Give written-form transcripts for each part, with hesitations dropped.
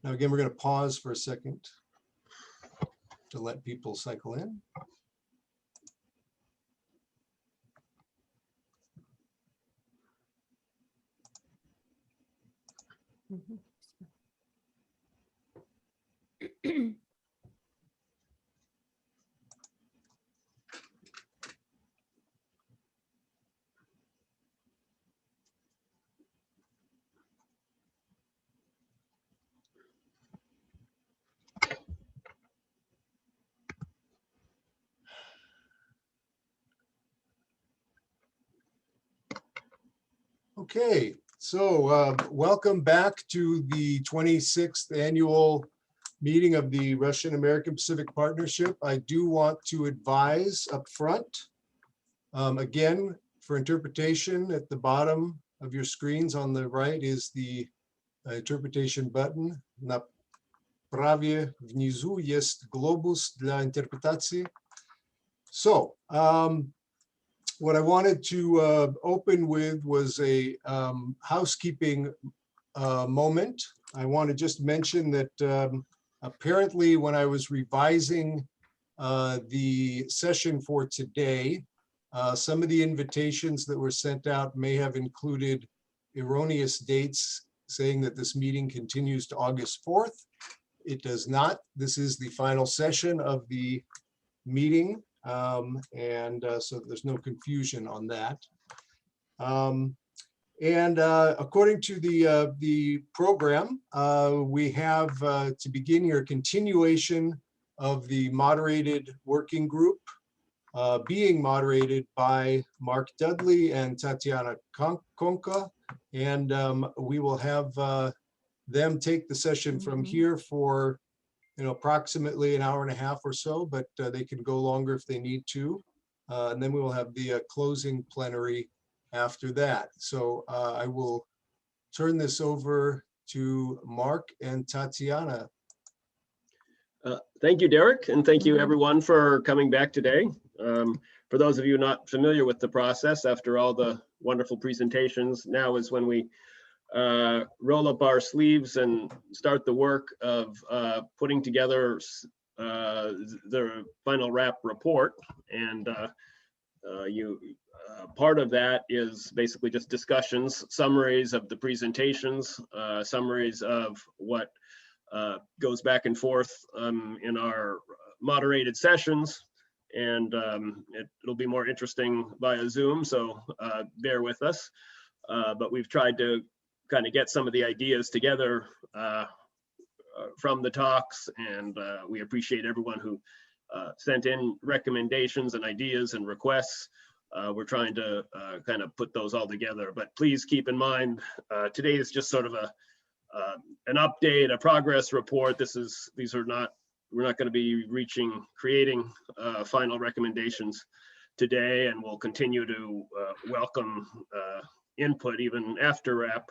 Now, again, we're going to pause for a second to let people cycle in. Okay, so welcome back to the 26th annual meeting of the Russian-American Pacific Partnership. I do want to advise up front, again, for interpretation at the bottom of your screens on the right is the interpretation button. Направе внизу есть глобус для интерпретации. So, what I wanted to open with was a housekeeping moment. I want to just mention that apparently when I was revising the session for today, some of the invitations that were sent out may have included erroneous dates saying that this meeting continues to August 4th. It does not. This is the final session of the meeting. So there's no confusion on that. According to the program, we have to begin here a continuation of the moderated working group being moderated by Mark Dudley and Tatiana Konka, and we will have them take the session from here for approximately an hour and a half or so, but they can go longer if they need to. And then we will have the closing plenary after that. So I will turn this over to Mark and Tatiana. Thank you, Derek, and thank you everyone for coming back today. For those of you not familiar with the process, after all the wonderful presentations, now is when we roll up our sleeves and start the work of putting together the final RAPP report. And part of that is basically just discussions, summaries of the presentations, summaries of what goes back and forth in our moderated sessions. And it'll be more interesting via Zoom, so bear with us. But we've tried to kind of get some of the ideas together from the talks, and we appreciate everyone who sent in recommendations and ideas and requests. We're trying to kind of put those all together, but please keep in mind today is just sort of an update, a progress report. We're not going to be creating final recommendations today, and we'll continue to welcome input even after RAPP.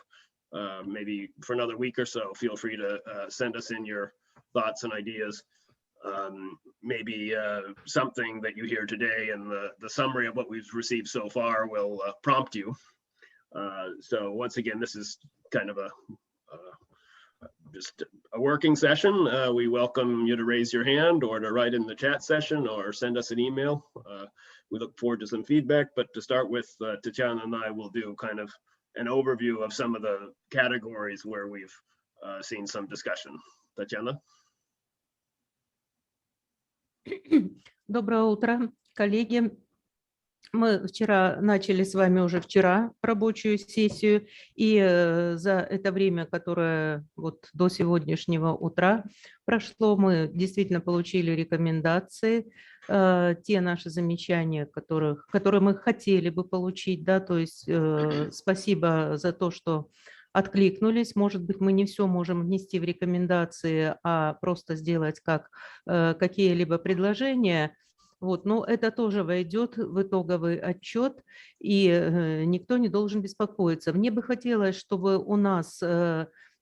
Maybe for another week or so, feel free to send us in your thoughts and ideas. Maybe something that you hear today and the summary of what we've received so far will prompt you. So once again, this is kind of just a working session. We welcome you to raise your hand or to write in the chat session or send us an email. We look forward to some feedback, but to start with, Tatiana and I will do kind of an overview of some of the categories where we've seen some discussion. Tatiana. Доброе утро, коллеги. Мы вчера начали с вами уже рабочую сессию, и за это время, которое вот до сегодняшнего утра прошло, мы действительно получили рекомендации, те наши замечания, которые мы хотели бы получить, да, то есть спасибо за то, что откликнулись. Может быть, мы не все можем внести в рекомендации, а просто сделать как какие-либо предложения. Вот, но это тоже войдет в итоговый отчет, и никто не должен беспокоиться. Мне бы хотелось, чтобы у нас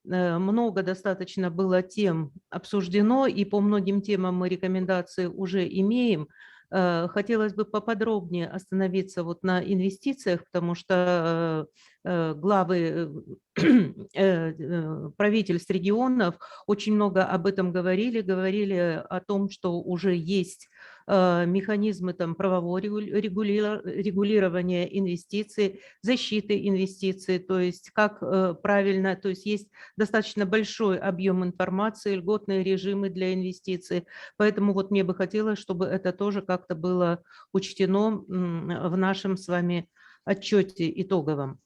много достаточно было тем обсуждено, и по многим темам мы рекомендации уже имеем. Хотелось бы поподробнее остановиться вот на инвестициях, потому что главы правительств регионов очень много об этом говорили о том, что уже есть механизмы там правового регулирования инвестиций, защиты инвестиций, то есть как правильно, то есть есть достаточно большой объем информации, льготные режимы для инвестиций, поэтому вот мне бы хотелось, чтобы это тоже как-то было учтено в нашем с вами отчете итоговом.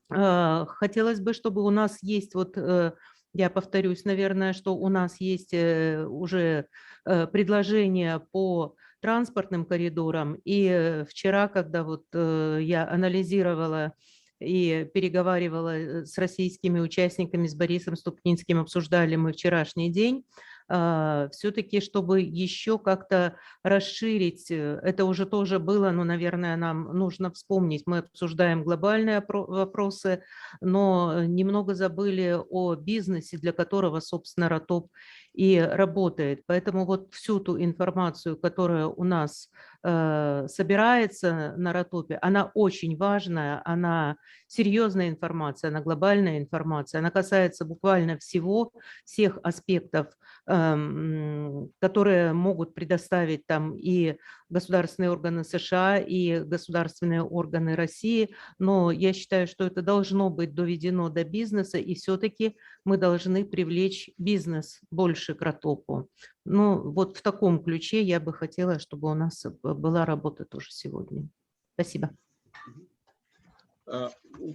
Хотелось бы, чтобы у нас есть вот, я повторюсь, наверное, что у нас есть уже предложения по транспортным коридорам. И вчера, когда вот я анализировала и переговаривала с российскими участниками, с Борисом Ступнинским, обсуждали мы вчерашний день, все-таки, чтобы еще как-то расширить, это уже тоже было, но, наверное, нам нужно вспомнить, мы обсуждаем глобальные вопросы, но немного забыли о бизнесе, для которого, собственно, РАТОП и работает. Поэтому вот всю ту информацию, которая у нас собирается на РАТОПе, она очень важная, она серьезная информация, она глобальная информация, она касается буквально всех аспектов, которые могут предоставить там и государственные органы США, и государственные органы России, но я считаю, что это должно быть доведено до бизнеса, и все-таки мы должны привлечь бизнес больше к РАТОПу. Ну, вот в таком ключе я бы хотела, чтобы у нас была работа тоже сегодня. Спасибо.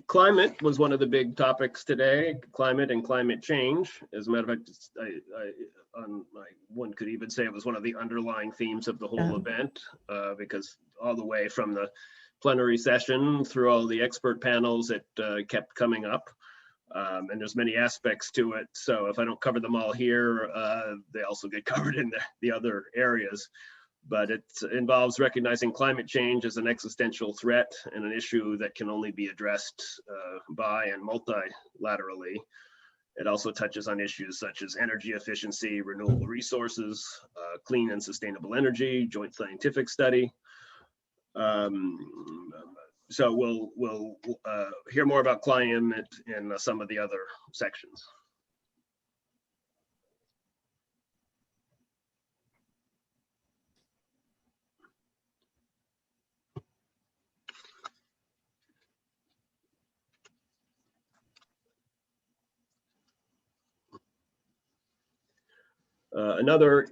Climate was one of the big topics today, climate and climate change. As a matter of fact, one could even say it was one of the underlying themes of the whole event, because all the way from the plenary session through all the expert panels, it kept coming up. And there's many aspects to it. So if I don't cover them all here, they also get covered in the other areas. But it involves recognizing climate change as an existential threat and an issue that can only be addressed by and multilaterally. It also touches on issues such as energy efficiency, renewable resources, clean and sustainable energy, joint scientific study. So we'll hear more about climate in some of the other sections. Another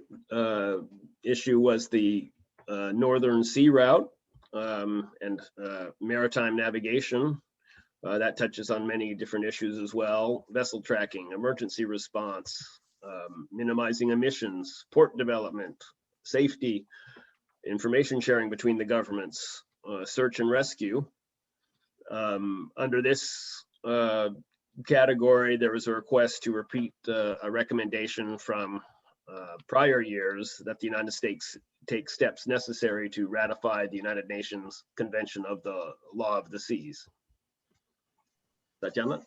issue was the Northern Sea Route and maritime navigation. That touches on many different issues as well. Vessel tracking, emergency response, minimizing emissions, port development, safety, information sharing between the governments, search and rescue. Under this category, there was a request to repeat a recommendation from prior years that the United States take steps necessary to ratify the United Nations Convention of the Law of the Seas. Tatiana?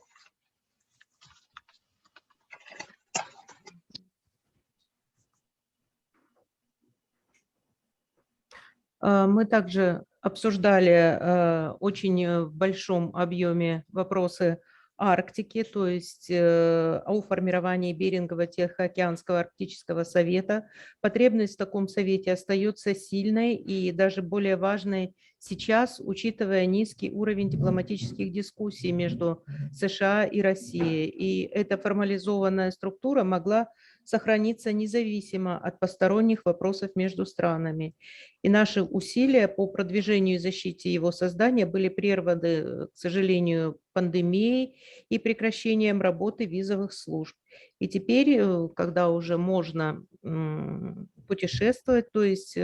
Мы также обсуждали очень в большом объеме вопросы Арктики, то есть о формировании Берингово-Тихоокеанского арктического совета. Потребность в таком совете остается сильной и даже более важной сейчас, учитывая низкий уровень дипломатических дискуссий между США и Россией. И эта формализованная структура могла сохраниться независимо от посторонних вопросов между странами. И наши усилия по продвижению и защите его создания были прерваны, к сожалению, пандемией и прекращением работы визовых служб. И теперь, когда уже можно путешествовать, то есть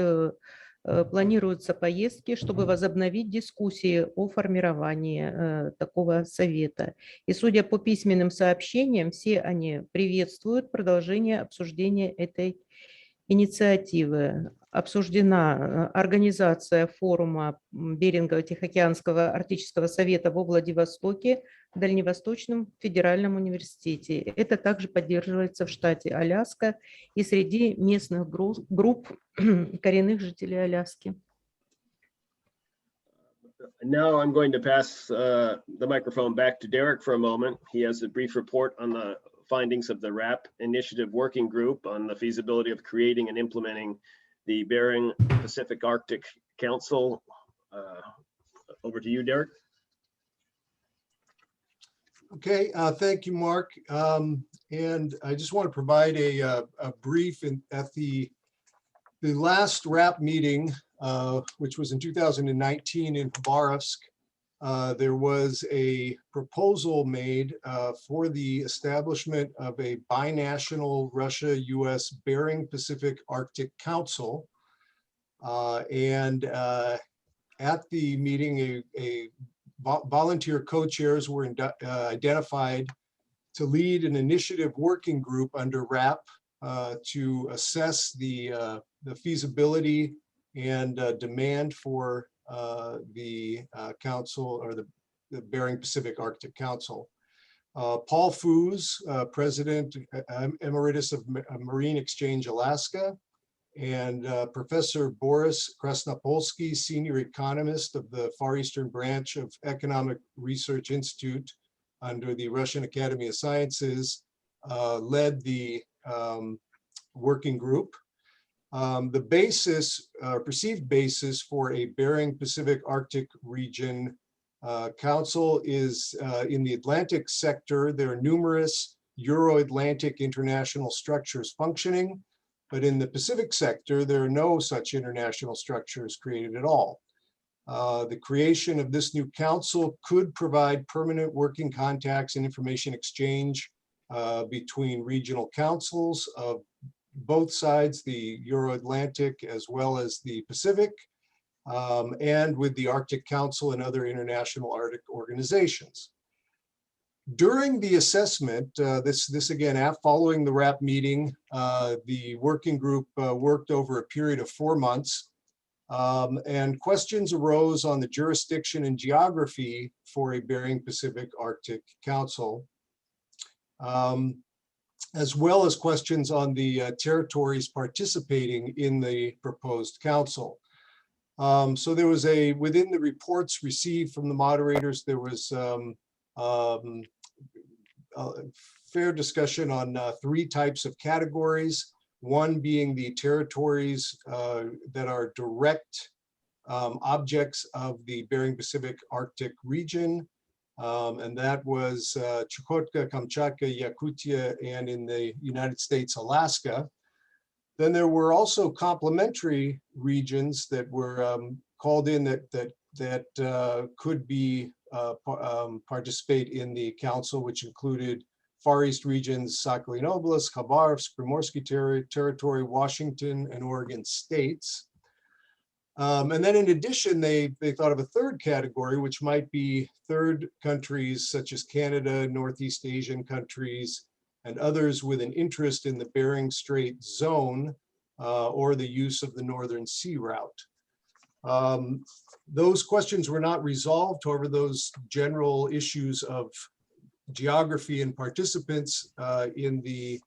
планируются поездки, чтобы возобновить дискуссии о формировании такого совета. И судя по письменным сообщениям, все они приветствуют продолжение обсуждения этой инициативы. Обсуждена организация форума Берингово-Тихоокеанского арктического совета во Владивостоке в Дальневосточном федеральном университете. Это также поддерживается в штате Аляска и среди местных групп коренных жителей Аляски. Now I'm going to pass the microphone back to Derek for a moment. He has a brief report on the findings of the RAPP Initiative Working Group on the feasibility of creating and implementing the Bering Pacific Arctic Council. Over to you, Derek. Okay, thank you, Mark. And I just want to provide a brief at the last RAPP meeting, which was in 2019 in Khabarovsk. There was a proposal made for the establishment of a binational Russia-US Bering Pacific Arctic Council. And at the meeting, volunteer co-chairs were identified to lead an initiative working group under RAPP to assess the feasibility and demand for the council, or the Bering Pacific Arctic Council. Paul Foos, President Emeritus of Marine Exchange Alaska, and Professor Boris Krasnopolsky, Senior Economist of the Far Eastern Branch of Economic Research Institute under the Russian Academy of Sciences, led the working group. The basis, perceived basis for a Bering Pacific Arctic region council is in the Atlantic sector. There are numerous Euro-Atlantic international structures functioning, but in the Pacific sector, there are no such international structures created at all. The creation of this new council could provide permanent working contacts and information exchange between regional councils of both sides, the Euro-Atlantic as well as the Pacific, and with the Arctic Council and other international Arctic organizations. During the assessment, this again, following the RAPP meeting, the working group worked over a period of 4 months, and questions arose on the jurisdiction and geography for a Bering Pacific Arctic Council, as well as questions on the territories participating in the proposed council. So there was within the reports received from the moderators, there was fair discussion on 3 types of categories. One being the territories that are direct objects of the Bering Pacific Arctic region, and that was Chukotka, Kamchatka, Yakutia, and in the United States, Alaska. Then there were also complementary regions that were called in that could be participate in the council, which included Far East regions, Sakhalin Oblast, Khabarovsk, Primorsky Territory, Washington, and Oregon states. And then in addition, they thought of a third category, which might be third countries such as Canada, Northeast Asian countries, and others with an interest in the Bering Strait zone or the use of the Northern Sea Route. Those questions were not resolved. However, those general issues of geography and participants in the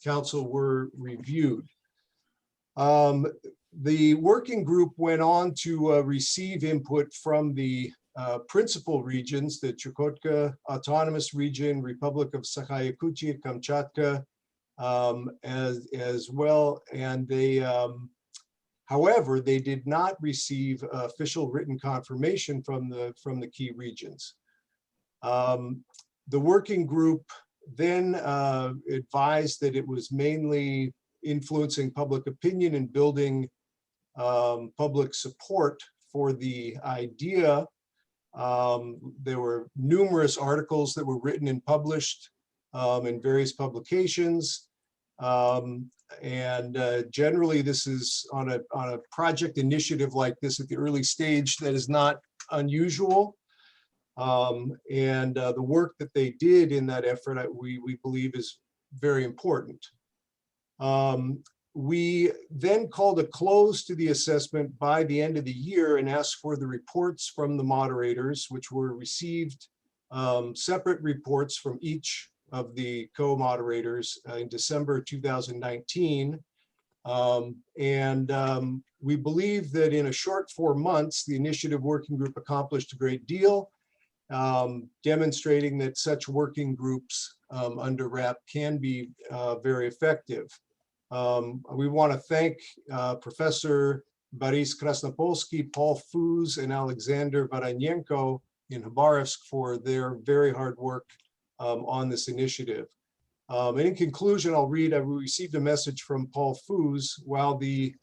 council were reviewed. The working group went on to receive input from the principal regions, the Chukotka Autonomous Region, Republic of Sakha, Yakutia, Kamchatka, as well. And they, however, they did not receive official written confirmation from the key regions. The working group then advised that it was mainly influencing public opinion and building public support for the idea. There were numerous articles that were written and published in various publications. Generally, this is on a project initiative like this at the early stage that is not unusual. The work that they did in that effort, we believe, is very important. We then called a close to the assessment by the end of the year and asked for the reports from the moderators, which were received, separate reports from each of the co-moderators in December 2019. We believe that in a short 4 months, the initiative working group accomplished a great deal, demonstrating that such working groups under RAPP can be very effective. We want to thank Professor Boris Krasnopolsky, Paul Foos, and Alexander Varanyenko in Khabarovsk for their very hard work on this initiative. And in conclusion, I'll read, I received a message from Paul Foos. While the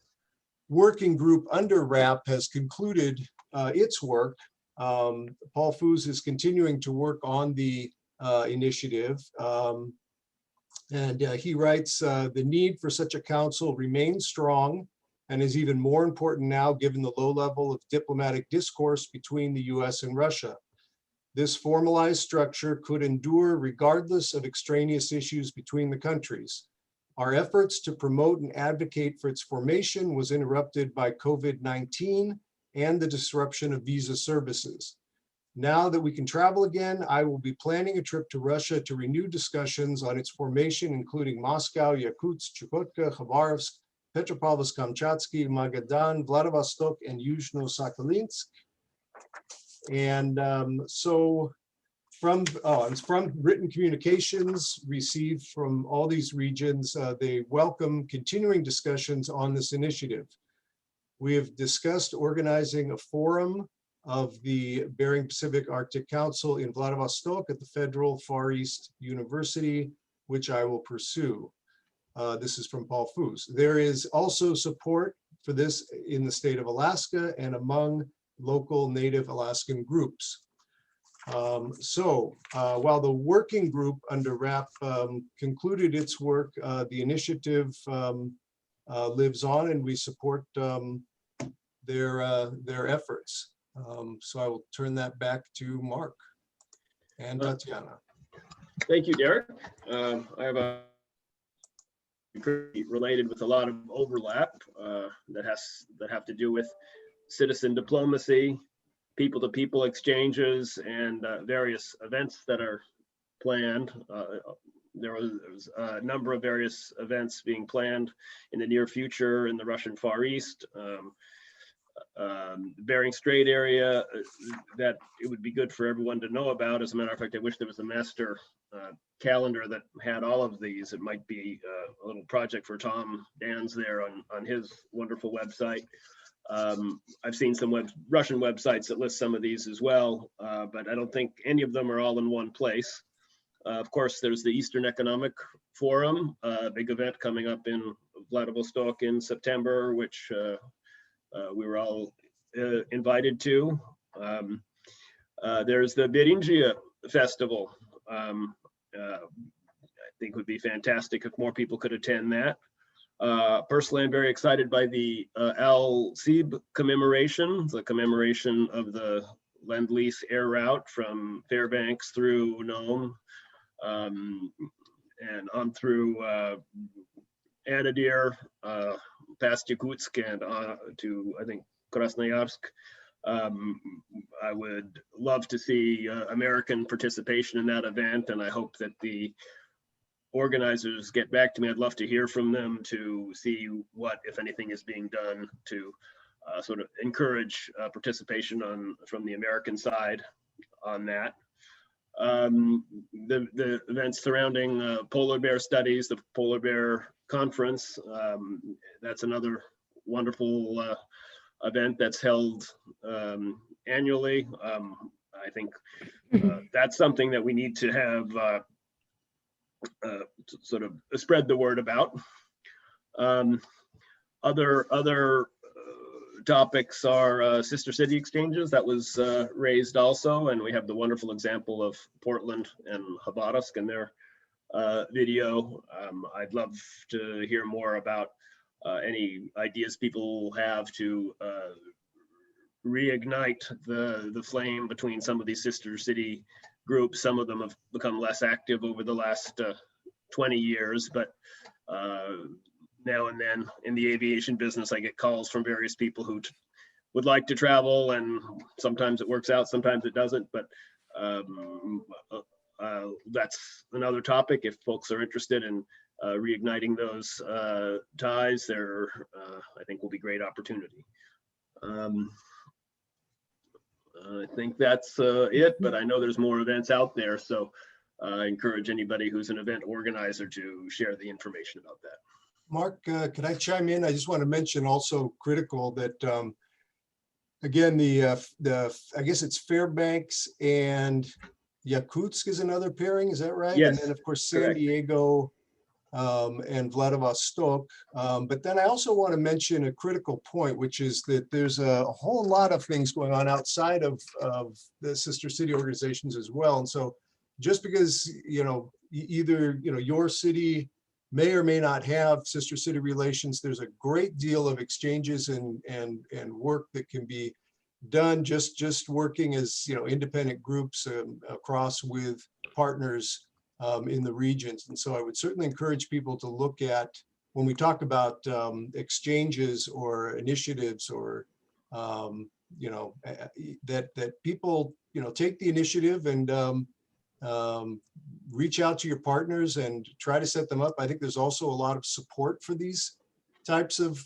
working group under RAPP has concluded its work, Paul Foos is continuing to work on the initiative. He writes, the need for such a council remains strong and is even more important now given the low level of diplomatic discourse between the US and Russia. This formalized structure could endure regardless of extraneous issues between the countries. Our efforts to promote and advocate for its formation was interrupted by COVID-19 and the disruption of visa services. Now that we can travel again, I will be planning a trip to Russia to renew discussions on its formation, including Moscow, Yakutsk, Chukotka, Khabarovsk, Petropavlovsk, Kamchatka, Magadan, Vladivostok, and Yuzhno-Sakhalinsk. And from written communications received from all these regions, they welcome continuing discussions on this initiative. We have discussed organizing a forum of the Bering Pacific Arctic Council in Vladivostok at the Federal Far East University, which I will pursue. This is from Paul Foos. There is also support for this in the state of Alaska and among local Native Alaskan groups. While the working group under RAPP concluded its work, the initiative lives on, and we support their efforts. So I will turn that back to Mark and Tatiana. Thank you, Derek. I have a pretty related with a lot of overlap that have to do with citizen diplomacy, people-to-people exchanges, and various events that are planned. There was a number of various events being planned in the near future in the Russian Far East, Bering Strait area that it would be good for everyone to know about. As a matter of fact, I wish there was a master calendar that had all of these. It might be a little project for Tom Dans there on his wonderful website. I've seen some Russian websites that list some of these as well, but I don't think any of them are all in one place. Of course, there's the Eastern Economic Forum, a big event coming up in Vladivostok in September, which we were all invited to. There's the Buryatia Festival. I think would be fantastic if more people could attend that. Personally, I'm very excited by the Al-Sib commemoration, the commemoration of the Lend-Lease air route from Fairbanks through Nome and on through Anadyr, past Yakutsk and to, I think, Krasnoyarsk. I would love to see American participation in that event, and I hope that the organizers get back to me. I'd love to hear from them to see what, if anything, is being done to sort of encourage participation from the American side on that. The events surrounding polar bear studies, the polar bear conference, that's another wonderful event that's held annually. I think that's something that we need to have sort of spread the word about. Other topics are sister city exchanges. That was raised also, and we have the wonderful example of Portland and Khabarovsk in their video. I'd love to hear more about any ideas people have to reignite the flame between some of these sister city groups. Some of them have become less active over the last 20 years, but now and then in the aviation business, I get calls from various people who would like to travel, and sometimes it works out, sometimes it doesn't, but that's another topic. If folks are interested in reigniting those ties there, I think will be great opportunity. I think that's it, but I know there's more events out there, so I encourage anybody who's an event organizer to share the information about that. Mark, could I chime in? I just want to mention also critical that, again, I guess it's Fairbanks and Yakutsk is another pairing, is that right? Yes, and then of course San correct. Diego and Vladivostok. But then I also want to mention a critical point, which is that there's a whole lot of things going on outside of the sister city organizations as well. And so just because, either, your city may or may not have sister city relations, there's a great deal of exchanges and work that can be done just working as, independent groups across with partners in the regions. And so I would certainly encourage people to look at, when we talk about exchanges or initiatives or, that people, take the initiative and reach out to your partners and try to set them up. I think there's also a lot of support for these types of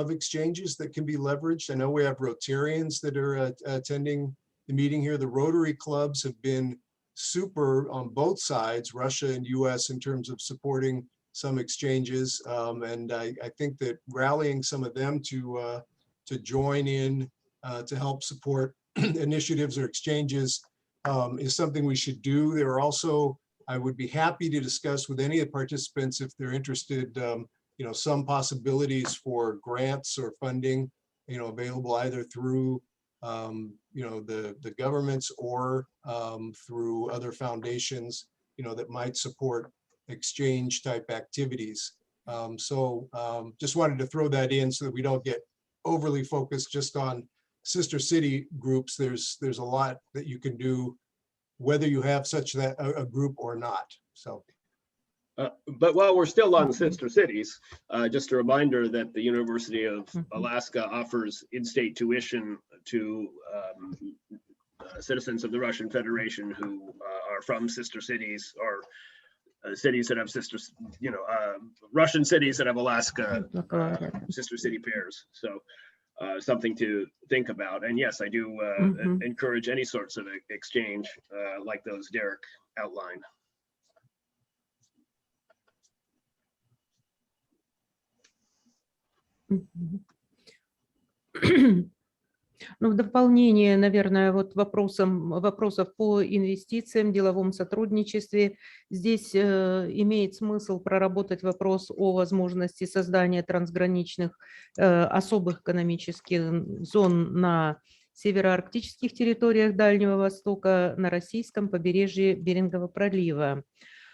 exchanges that can be leveraged. I know we have Rotarians that are attending the meeting here. The Rotary clubs have been super on both sides, Russia and US, in terms of supporting some exchanges. And I think that rallying some of them to join in to help support initiatives or exchanges is something we should do. There are also, I would be happy to discuss with any of the participants if they're interested, some possibilities for grants or funding, available either through the governments or through other foundations, that might support exchange type activities. So just wanted to throw that in so that we don't get overly focused just on sister city groups. There's a lot that you can do, whether you have such a group or not. So. But while we're still on sister cities, just a reminder that the University of Alaska offers in-state tuition to citizens of the Russian Federation who are from sister cities or cities that have sisters, Russian cities that have Alaska sister city pairs. So something to think about. And yes, I do encourage any sorts of exchange like those Derek outlined. Ну, в дополнение, наверное, вот вопросов по инвестициям, деловом сотрудничестве, здесь имеет смысл проработать вопрос о возможности создания трансграничных особых экономических зон на североарктических территориях Дальнего Востока, на российском побережье Берингового пролива.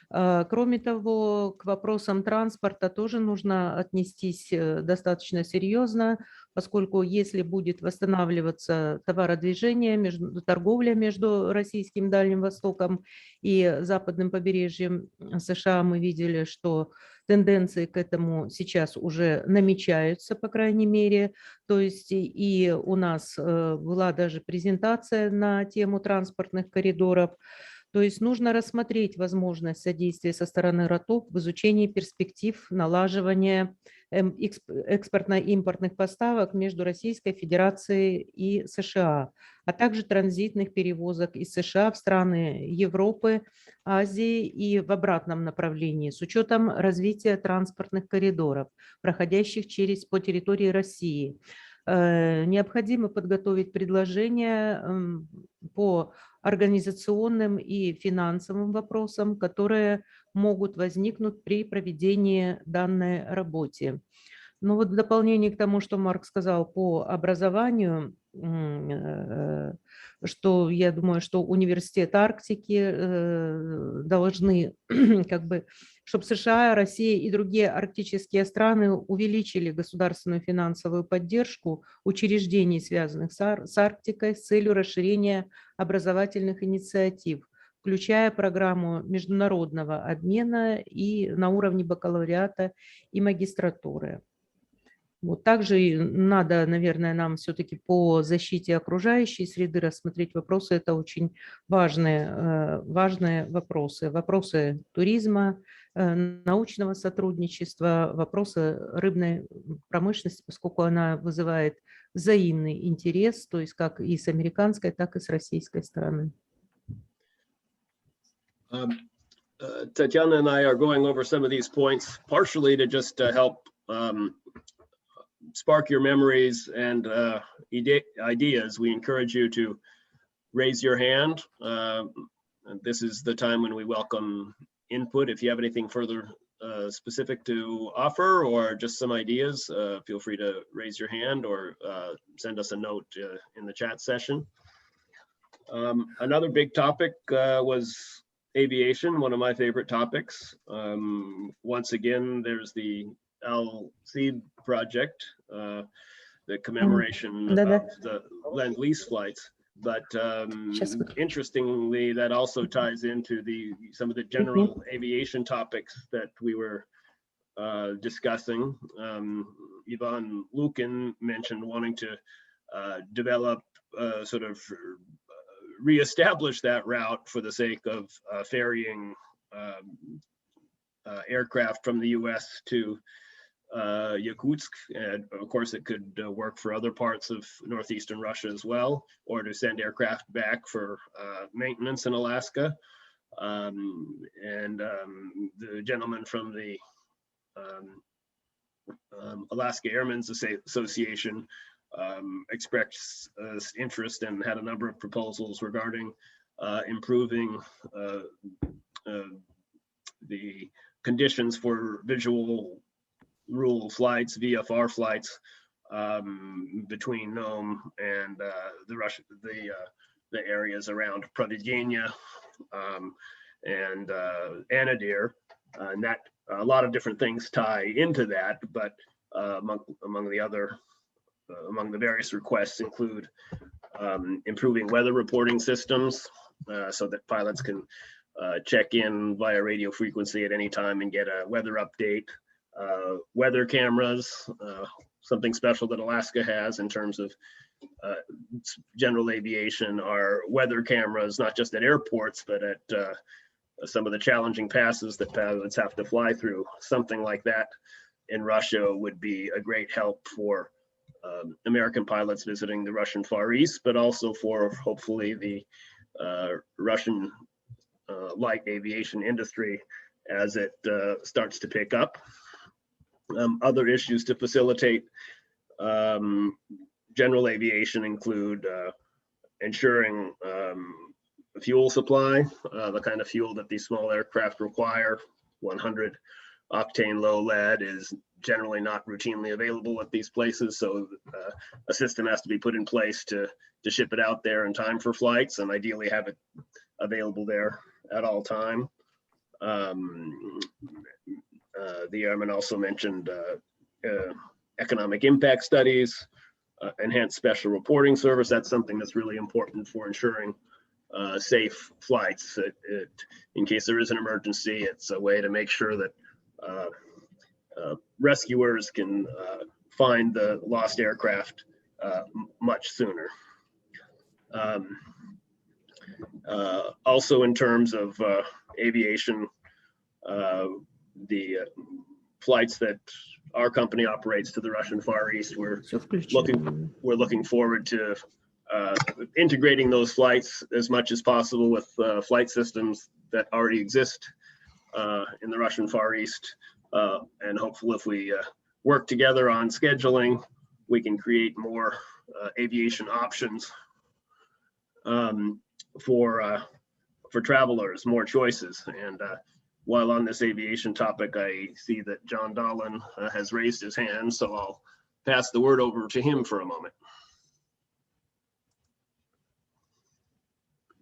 Кроме того, к вопросам транспорта тоже нужно отнестись достаточно серьезно, поскольку если будет восстанавливаться товародвижение, торговля между российским Дальним Востоком и западным побережьем США, мы видели, что тенденции к этому сейчас уже намечаются, по крайней мере. То есть и у нас была даже презентация на тему транспортных коридоров. То есть нужно рассмотреть возможность содействия со стороны РАПП в изучении перспектив налаживания экспортно-импортных поставок между Российской Федерацией и США, а также транзитных перевозок из США в страны Европы, Азии и в обратном направлении, с учетом развития транспортных коридоров, проходящих по территории России. Необходимо подготовить предложения по организационным и финансовым вопросам, которые могут возникнуть при проведении данной работы. Ну вот в дополнение к тому, что Марк сказал по образованию, что я думаю, что университет Арктики должны, чтобы США, Россия и другие арктические страны увеличили государственную финансовую поддержку учреждений, связанных с Арктикой, с целью расширения образовательных инициатив, включая программу международного обмена и на уровне бакалавриата и магистратуры. Вот также и надо, наверное, нам все-таки по защите окружающей среды рассмотреть вопросы. Это очень важные вопросы. Вопросы туризма, научного сотрудничества, вопросы рыбной промышленности, поскольку она вызывает взаимный интерес, то есть как и с американской, так и с российской стороны. Tatiana and I are going over some of these points partially to just help spark your memories and ideas. We encourage you to raise your hand. This is the time when we welcome input. If you have anything further specific to offer or just some ideas, feel free to raise your hand or send us a note in the chat session. Another big topic was aviation, one of my favorite topics. Once again, there's the Al-Seed project, the commemoration of the Lend-Lease flights. But interestingly, that also ties into some of the general aviation topics that we were discussing. Ivan Lukin mentioned wanting to develop sort of reestablish that route for the sake of ferrying aircraft from the US to Yakutsk, and of course it could work for other parts of northeastern Russia as well, or to send aircraft back for maintenance in Alaska. The gentleman from the Alaska Airmen's Association expressed interest and had a number of proposals regarding improving the conditions for visual rule flights, VFR flights, between Nome and the areas around Providenye and Anadyr, and that a lot of different things tie into that, but among the various requests include improving weather reporting systems so that pilots can check in via radio frequency at any time and get a weather update. Weather cameras, something special that Alaska has in terms of general aviation, are weather cameras, not just at airports, but at some of the challenging passes that pilots have to fly through. Something like that in Russia would be a great help for American pilots visiting the Russian Far East, but also for hopefully the Russian light aviation industry as it starts to pick up. Other issues to facilitate general aviation include ensuring fuel supply, the kind of fuel that these small aircraft require. 100 octane low lead is generally not routinely available at these places, so a system has to be put in place to ship it out there in time for flights, and ideally have it available there at all time. The airman also mentioned economic impact studies, enhanced special reporting service. That's something that's really important for ensuring safe flights. In case there is an emergency, it's a way to make sure that rescuers can find the lost aircraft much sooner. Also in terms of aviation, the flights that our company operates to the Russian Far East, we're looking forward to integrating those flights as much as possible with flight systems that already exist in the Russian Far East. And hopefully if we work together on scheduling, we can create more aviation options for travelers, more choices. And while on this aviation topic, I see that John Dolan has raised his hand, so I'll pass the word over to him for a moment.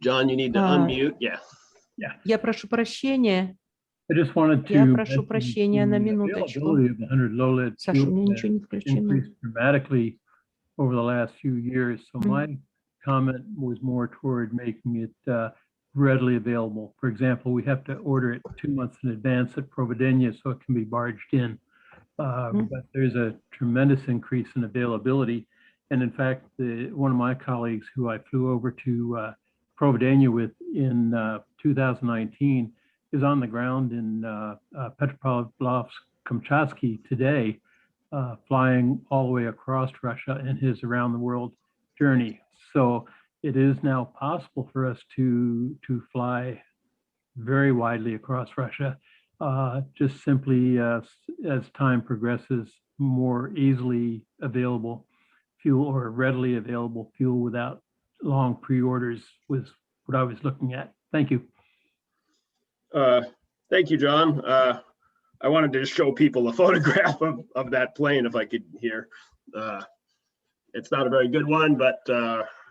John, you need to unmute. Yeah. Я прошу прощения. I just wanted to Я прошу прощения на минуточку. availability of the 100 low lead Саша, у fuel меня has ничего не включено. increased dramatically over the last few years. So my comment was more toward making it readily available. For example, we have to order it 2 months in advance at Providenye so it can be barged in. But there's a tremendous increase in availability. And in fact, one of my colleagues who I flew over to Providenia with in 2019 is on the ground in Petropavlovsk, Kamchatka today, flying all the way across Russia in his around the world journey. So it is now possible for us to fly very widely across Russia, just simply as time progresses, more easily available fuel or readily available fuel without long pre-orders was what I was looking at. Thank you. Thank you, John. I wanted to just show people a photograph of that plane if I could here. It's not a very good one, but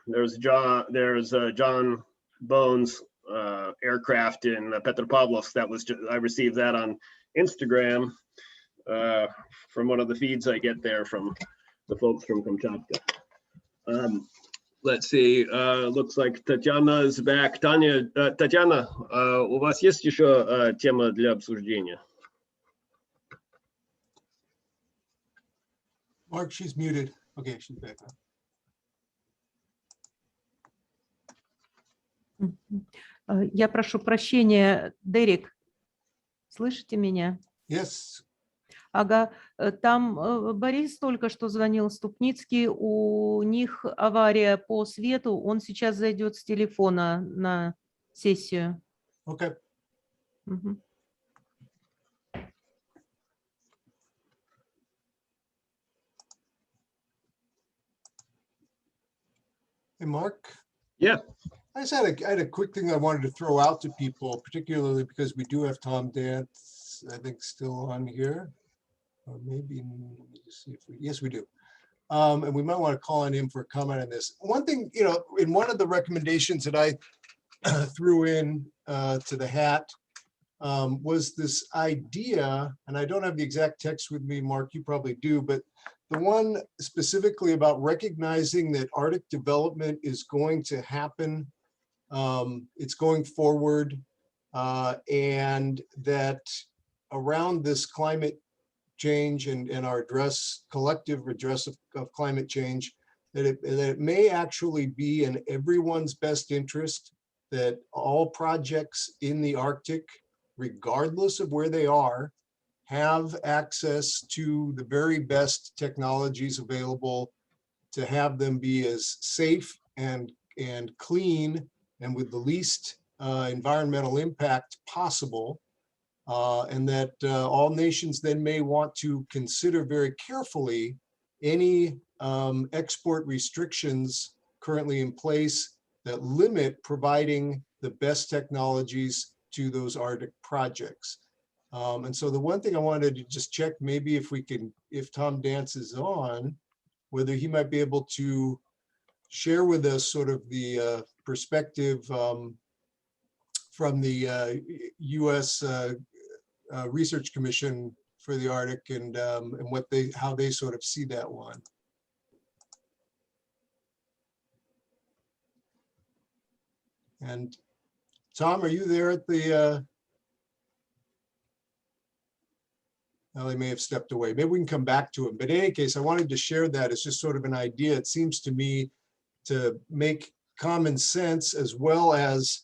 there's John Bones aircraft in Petropavlovsk. That was I received that on Instagram from one of the feeds I get there from the folks from Kamchatka. Let's see, looks like Tatiana is back. Tatiana, у вас есть еще тема для обсуждения? Mark, she's muted. Okay, she's back now. Я прошу прощения, Дерек, слышите меня? Yes. Ага, там Борис только что звонил, Ступницкий, у них авария по свету, он сейчас зайдет с телефона на сессию. Okay. Мгм. Hey, Mark. Yeah. I had a quick thing I wanted to throw out to people, particularly because we do have Tom Dance, I think, still on here. Or maybe, let me just see if yes, we do. And we might want to call on him for a comment on this. One thing, in one of the recommendations that I threw in to the hat was this idea, and I don't have the exact text with me, Mark, you probably do, but the one specifically about recognizing that Arctic development is going to happen. It's going forward, and that around this climate change and our collective address of climate change, that it may actually be in everyone's best interest that all projects in the Arctic, regardless of where they are, have access to the very best technologies available to have them be as safe and clean and with the least environmental impact possible. And that all nations then may want to consider very carefully any export restrictions currently in place that limit providing the best technologies to those Arctic projects. And so the one thing I wanted to just check, maybe if Tom Dance is on, whether he might be able to share with us sort of the perspective from the U.S. Research Commission for the Arctic and how they sort of see that one. And Tom, are you there at the? Well, he may have stepped away. Maybe we can come back to him. But in any case, I wanted to share that as just sort of an idea. It seems to me to make common sense as well as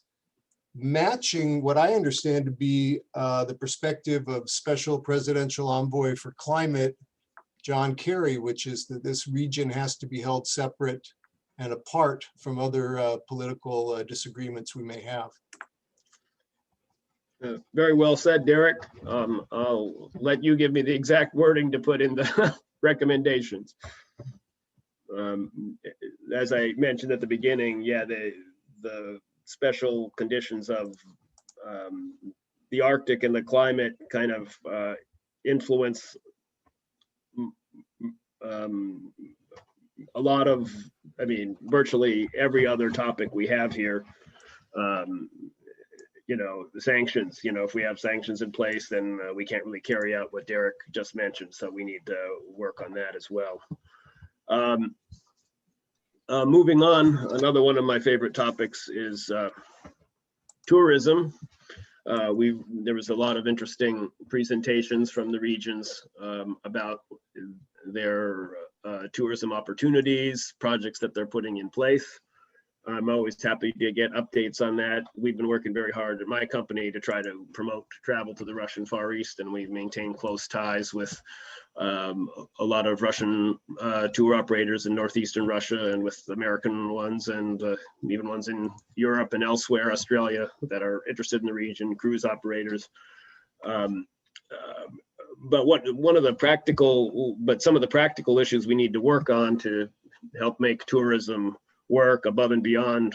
matching what I understand to be the perspective of Special Presidential Envoy for Climate, John Kerry, which is that this region has to be held separate and apart from other political disagreements we may have. Very well said, Derek. I'll let you give me the exact wording to put in the recommendations. As I mentioned at the beginning, yeah, the special conditions of the Arctic and the climate kind of influence a lot of, virtually every other topic we have here. The sanctions, if we have sanctions in place, then we can't really carry out what Derek just mentioned. So we need to work on that as well. Moving on, another one of my favorite topics is tourism. There was a lot of interesting presentations from the regions about their tourism opportunities, projects that they're putting in place. I'm always happy to get updates on that. We've been working very hard at my company to try to promote travel to the Russian Far East, and we've maintained close ties with a lot of Russian tour operators in northeastern Russia and with American ones and even ones in Europe and elsewhere, Australia, that are interested in the region, cruise operators. But some of the practical issues we need to work on to help make tourism work above and beyond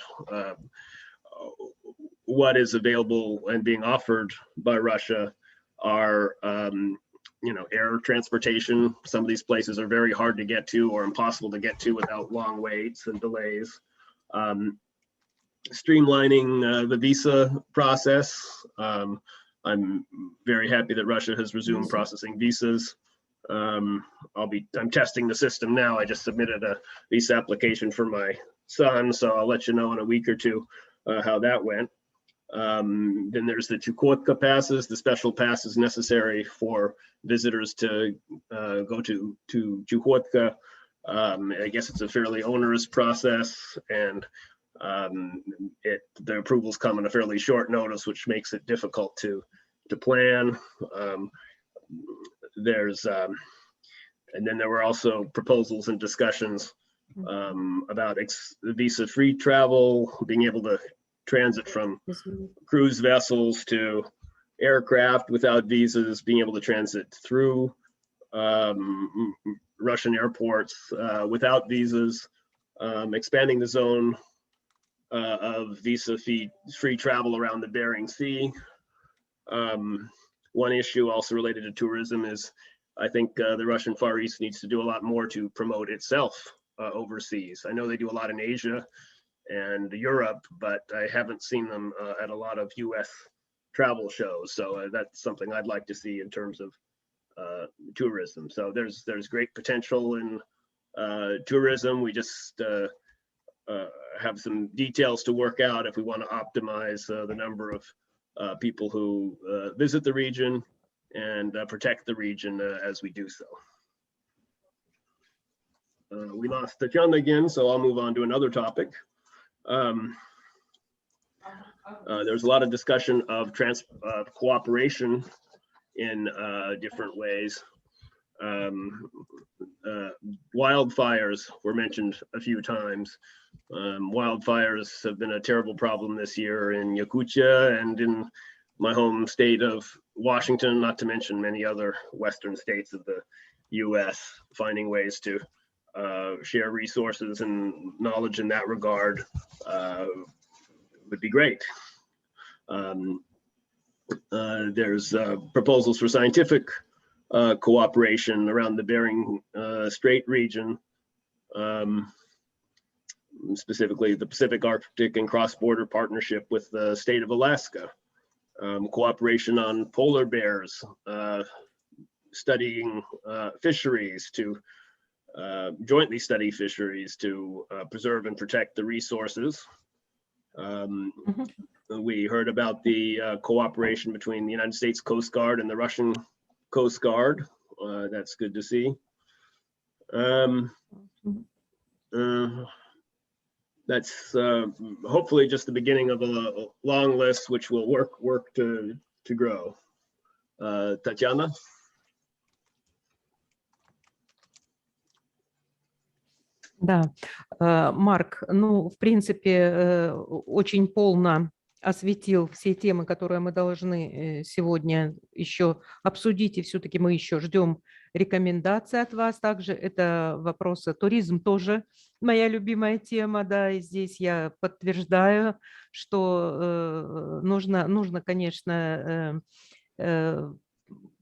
what is available and being offered by Russia are, air transportation. Some of these places are very hard to get to or impossible to get to without long waits and delays. Streamlining the visa process. I'm very happy that Russia has resumed processing visas. I'm testing the system now. I just submitted a visa application for my son, so I'll let you know in a week or two how that went. Then there's the Chukotka passes, the special passes necessary for visitors to go to Chukotka. I guess it's a fairly onerous process, and the approvals come in a fairly short notice, which makes it difficult to plan. And then there were also proposals and discussions about visa-free travel, being able to transit from cruise vessels to aircraft without visas, being able to transit through Russian airports without visas, expanding the zone of visa-free travel around the Bering Sea. One issue also related to tourism is I think the Russian Far East needs to do a lot more to promote itself overseas. I know they do a lot in Asia and Europe, but I haven't seen them at a lot of US travel shows. So that's something I'd like to see in terms of tourism. So there's great potential in tourism. We just have some details to work out if we want to optimize the number of people who visit the region and protect the region as we do so. We lost Tatiana again, so I'll move on to another topic. There's a lot of discussion of cooperation in different ways. Wildfires were mentioned a few times. Wildfires have been a terrible problem this year in Yakutia and in my home state of Washington, not to mention many other western states of the US. Finding ways to share resources and knowledge in that regard would be great. There's proposals for scientific cooperation around the Bering Strait region, specifically the Pacific, Arctic, and cross-border partnership with the state of Alaska. Cooperation on polar bears, studying fisheries to jointly study fisheries to preserve and protect the resources. We heard about the cooperation between the United States Coast Guard and the Russian Coast Guard. That's good to see. That's hopefully just the beginning of a long list, which will work to grow. Tatiana? Да, Марк, ну, в принципе, очень полно осветил все темы, которые мы должны сегодня еще обсудить, и все-таки мы еще ждем рекомендации от вас. Также это вопросы туризм тоже моя любимая тема, да, и здесь я подтверждаю, что нужно, конечно,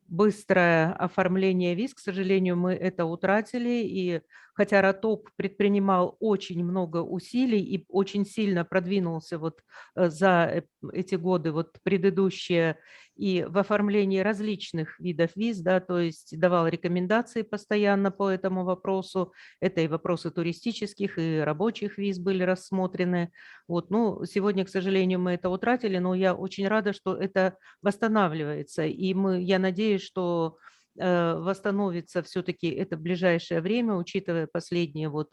быстрое оформление виз. К сожалению, мы это утратили, и хотя РАТОП предпринимал очень много усилий и очень сильно продвинулся вот за эти годы вот предыдущие и в оформлении различных видов виз, да, то есть давал рекомендации постоянно по этому вопросу. Это и вопросы туристических, и рабочих виз были рассмотрены. Вот, ну, сегодня, к сожалению, мы это утратили, но я очень рада, что это восстанавливается. И я надеюсь, что восстановится все-таки это в ближайшее время, учитывая последние вот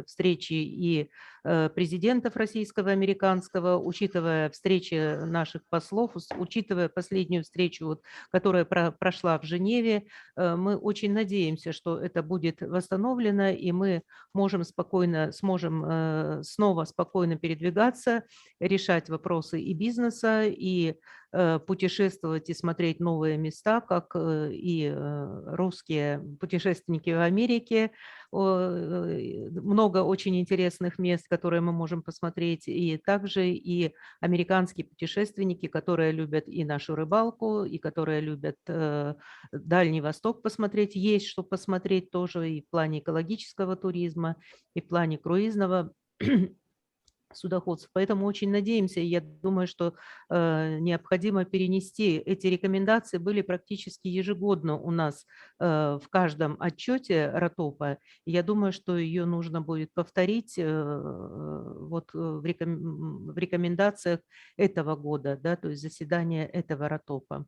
встречи и президентов российского, американского, учитывая встречи наших послов, учитывая последнюю встречу, вот, которая прошла в Женеве. Мы очень надеемся, что это будет восстановлено, и мы сможем снова спокойно передвигаться, решать вопросы и бизнеса, и путешествовать и смотреть новые места, как и русские путешественники в Америке. Много очень интересных мест, которые мы можем посмотреть, и также и американские путешественники, которые любят и нашу рыбалку, и которые любят Дальний Восток посмотреть. Есть что посмотреть тоже и в плане экологического туризма, и в плане круизного судоходств. Поэтому очень надеемся, и я думаю, что необходимо перенести. Эти рекомендации были практически ежегодно у нас в каждом отчете РАТОПа. Я думаю, что ее нужно будет повторить вот в рекомендациях этого года, да, то есть заседания этого РАТОПа.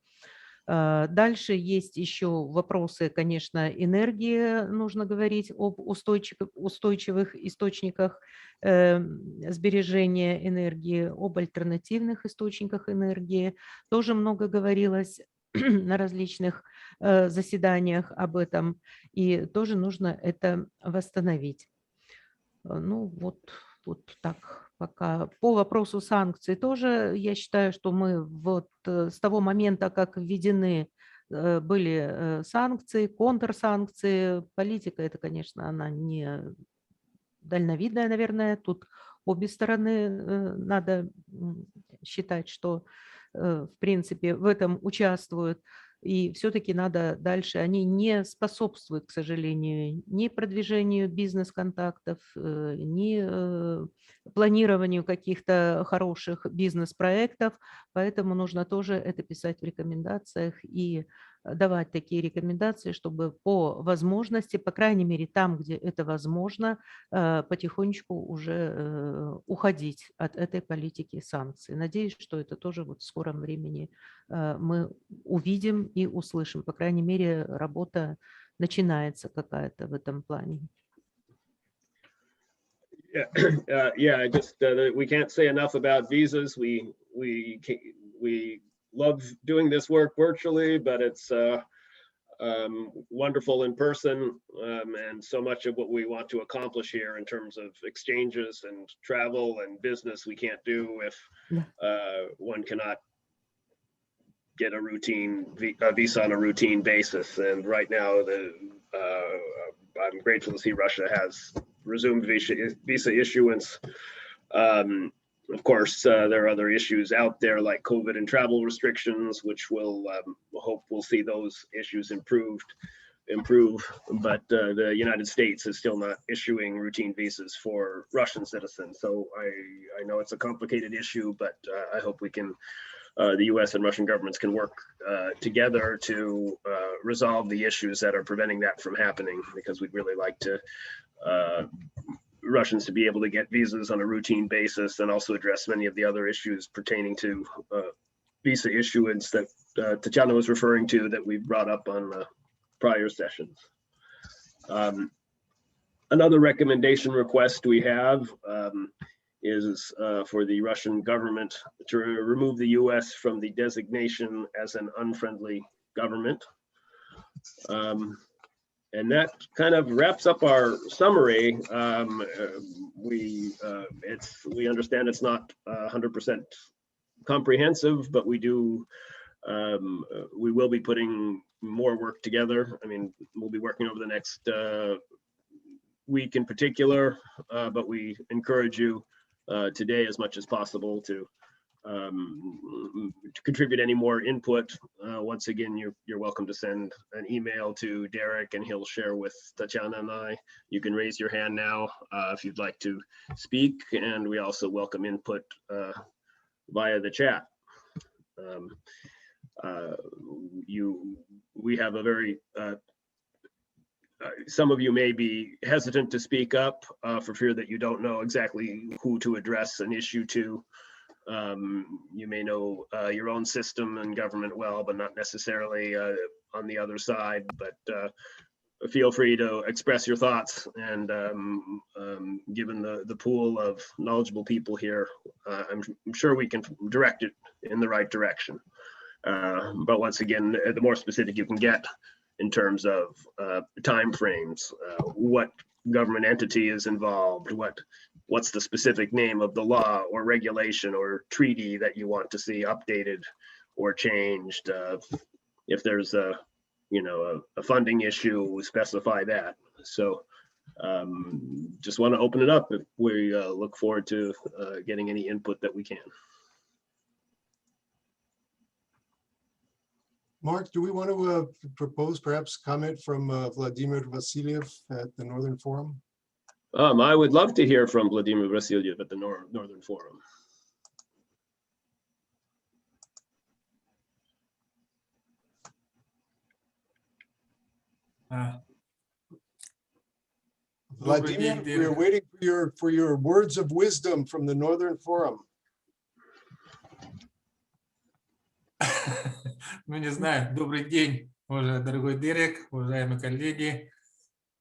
Дальше есть еще вопросы, конечно, энергии, нужно говорить об устойчивых источниках сбережения энергии, об альтернативных источниках энергии. Тоже много говорилось на различных заседаниях об этом, и тоже нужно это восстановить. Ну вот так пока. По вопросу санкций тоже я считаю, что мы вот с того момента, как введены были санкции, контрсанкции, политика, это, конечно, она не дальновидная, наверное. Тут обе стороны надо считать, что, в принципе, в этом участвуют. И все-таки надо дальше, они не способствуют, к сожалению, ни продвижению бизнес-контактов, ни планированию каких-то хороших бизнес-проектов, поэтому нужно тоже это писать в рекомендациях и давать такие рекомендации, чтобы по возможности, по крайней мере там, где это возможно, потихонечку уже уходить от этой политики санкций. Надеюсь, что это тоже вот в скором времени мы увидим и услышим. По крайней мере, работа начинается какая-то в этом плане. Yeah, just we can't say enough about visas. We love doing this work virtually, but it's wonderful in person, and so much of what we want to accomplish here in terms of exchanges and travel and business we can't do if one cannot get a visa on a routine basis. And right now, I'm grateful to see Russia has resumed visa issuance. Of course, there are other issues out there like COVID and travel restrictions, which we'll hope we'll see those issues improve. But the United States is still not issuing routine visas for Russian citizens. So I know it's a complicated issue, but I hope we can, the US and Russian governments can work together to resolve the issues that are preventing that from happening, because we'd really like to Russians to be able to get visas on a routine basis, and also address many of the other issues pertaining to visa issuance that Tatiana was referring to, that we brought up on prior sessions. Another recommendation request we have is for the Russian government to remove the US from the designation as an unfriendly government. And that kind of wraps up our summary. We understand it's not 100% comprehensive, but we will be putting more work together. I mean, we'll be working over the next week in particular, but we encourage you today as much as possible to to contribute any more input, once again, you're welcome to send an email to Derek and he'll share with Tatiana and I. You can raise your hand now if you'd like to speak, and we also welcome input via the chat. We have a very, some of you may be hesitant to speak up for fear that you don't know exactly who to address an issue to. You may know your own system and government well, but not necessarily on the other side. But feel free to express your thoughts. And given the pool of knowledgeable people here, I'm sure we can direct it in the right direction. But once again, the more specific you can get in terms of timeframes, what government entity is involved, what's the specific name of the law or regulation or treaty that you want to see updated or changed. If there's a funding issue, we specify that. So just want to open it up. If we look forward to getting any input that we can. Mark, do we want to propose perhaps comment from Vladimir Vasilyev at the Northern Forum? I would love to hear from Vladimir Vasilyev at the Northern Forum. Vladimir, we're waiting for your words of wisdom from the Northern Forum. Ну, не знаю. Добрый день, дорогой Дерек, уважаемые коллеги.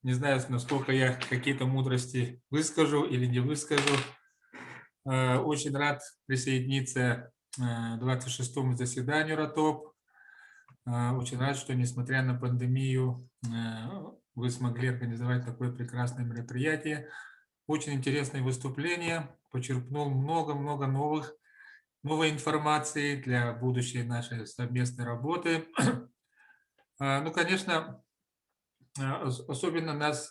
Не знаю, насколько я какие-то мудрости выскажу или не выскажу. Очень рад присоединиться к 26-му заседанию РАТОП. Очень рад, что, несмотря на пандемию, вы смогли организовать такое прекрасное мероприятие. Очень интересное выступление. Почерпнул много-много новой информации для будущей нашей совместной работы. Ну, конечно, особенно нас,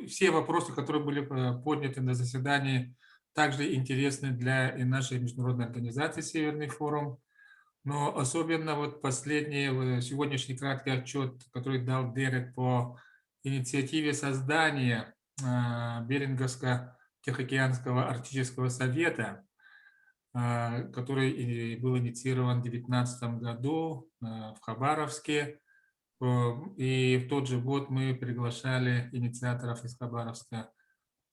все вопросы, которые были подняты на заседании, также интересны для и нашей международной организации «Северный форум». Но особенно вот последний, сегодняшний краткий отчет, который дал Дерек по инициативе создания Беринговско-Тихоокеанского арктического совета, который был инициирован в 2019 году в Хабаровске. И в тот же год мы приглашали инициаторов из Хабаровска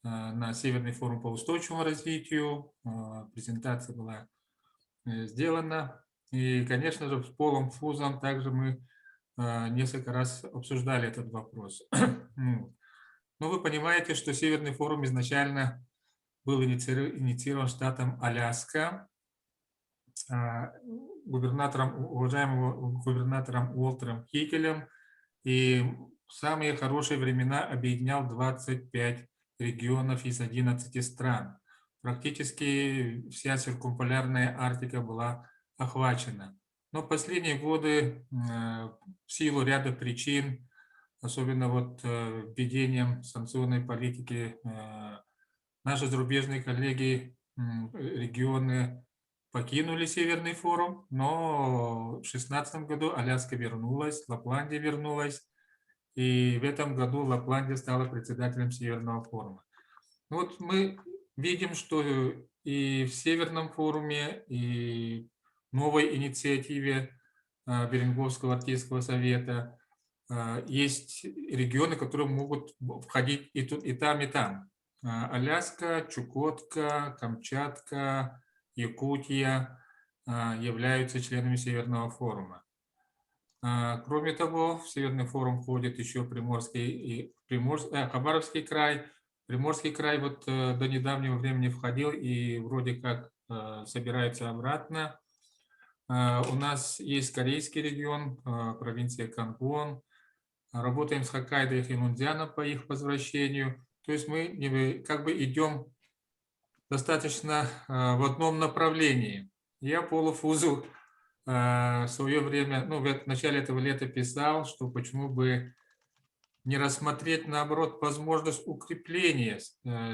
на Северный форум по устойчивому развитию. Презентация была сделана. И, конечно же, с Полом Фузом также мы несколько раз обсуждали этот вопрос. Ну, вы понимаете, что Северный форум изначально был инициирован штатом Аляска, уважаемым губернатором Уолтером Хикелем, и в самые хорошие времена объединял 25 регионов из 11 стран. Практически вся циркумполярная Арктика была охвачена. Но в последние годы в силу ряда причин, особенно вот введением санкционной политики, наши зарубежные коллеги, регионы покинули Северный форум, но в 2016 году Аляска вернулась, Лапландия вернулась, и в этом году Лапландия стала председателем Северного форума. Вот мы видим, что и в Северном форуме, и в новой инициативе Беринговского арктического совета есть регионы, которые могут входить и тут, и там, и там. Аляска, Чукотка, Камчатка, Якутия являются членами Северного форума. Кроме того, в Северный форум входит еще Хабаровский край. Приморский край вот до недавнего времени входил и вроде как собирается обратно. У нас есть Корейский регион, провинция Кангвон. Работаем с Хоккайдо и Финляндианом по их возвращению. То есть мы как бы идем достаточно в одном направлении. Я Полу Фузу в свое время, в начале этого лета писал, что почему бы не рассмотреть, наоборот, возможность укрепления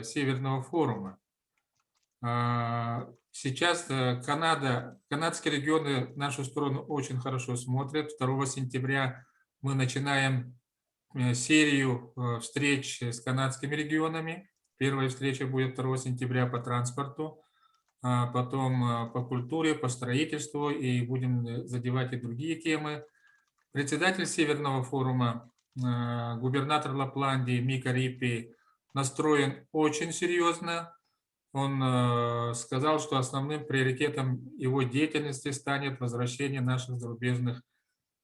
Северного форума. Сейчас канадские регионы нашу сторону очень хорошо смотрят. 2 сентября мы начинаем серию встреч с канадскими регионами. Первая встреча будет 2 сентября по транспорту, потом по культуре, по строительству, и будем задевать и другие темы. Председатель Северного форума, губернатор Лапландии Мика Риппи, настроен очень серьезно. Он сказал, что основным приоритетом его деятельности станет возвращение наших зарубежных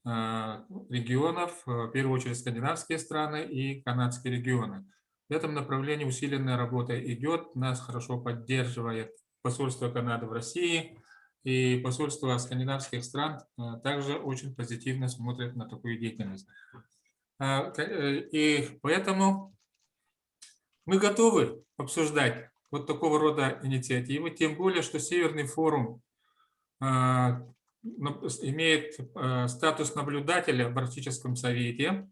регионов, в первую очередь скандинавские страны и канадские регионы. В этом направлении усиленная работа идет, нас хорошо поддерживает посольство Канады в России, и посольство скандинавских стран также очень позитивно смотрят на такую деятельность. И поэтому мы готовы обсуждать вот такого рода инициативы, тем более, что Северный форум имеет статус наблюдателя в Арктическом совете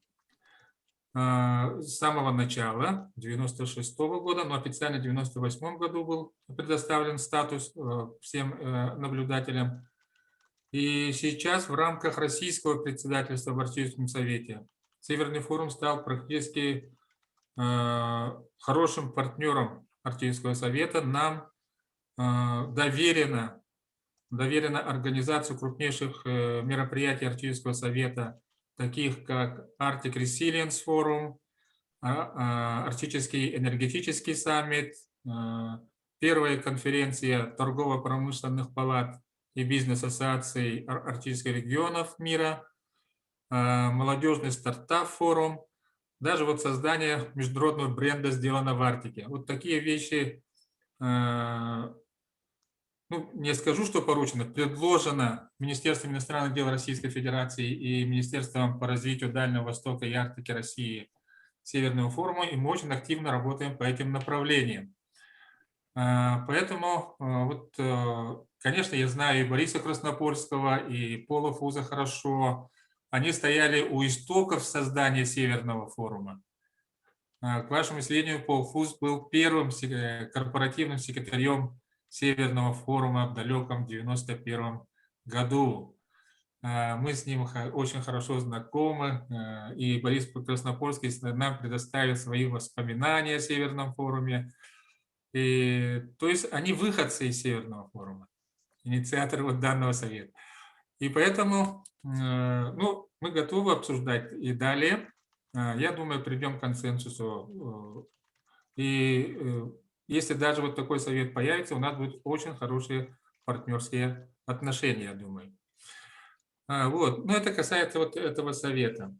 с самого начала, 1996 года, но официально в 1998 году был предоставлен статус всем наблюдателям. И сейчас в рамках российского председательства в Арктическом совете Северный форум стал практически хорошим партнером Арктического совета. Нам доверено организацию крупнейших мероприятий Арктического совета, таких как Arctic Resilience Forum, Арктический энергетический саммит, первая конференция торгово-промышленных палат и бизнес-ассоциаций арктических регионов мира, молодежный стартап-форум, даже вот создание международного бренда «Сделано в Арктике». Вот такие вещи, ну, не скажу, что поручено, предложено Министерством иностранных дел Российской Федерации и Министерством по развитию Дальнего Востока и Арктики России Северного форума, и мы очень активно работаем по этим направлениям. Поэтому, вот, конечно, я знаю и Бориса Краснопольского, и Пола Фуза хорошо. Они стояли у истоков создания Северного форума. К вашему сведению, Пол Фуз был первым корпоративным секретарем Северного форума в далеком 1991 году. Мы с ним очень хорошо знакомы, и Борис Краснопольский нам предоставил свои воспоминания о Северном форуме. И, то есть они выходцы из Северного форума, инициаторы вот данного совета. И поэтому ну, мы готовы обсуждать и далее. Я думаю, придем к консенсусу. И если даже вот такой совет появится, у нас будут очень хорошие партнерские отношения, я думаю. Вот. Но это касается вот этого совета.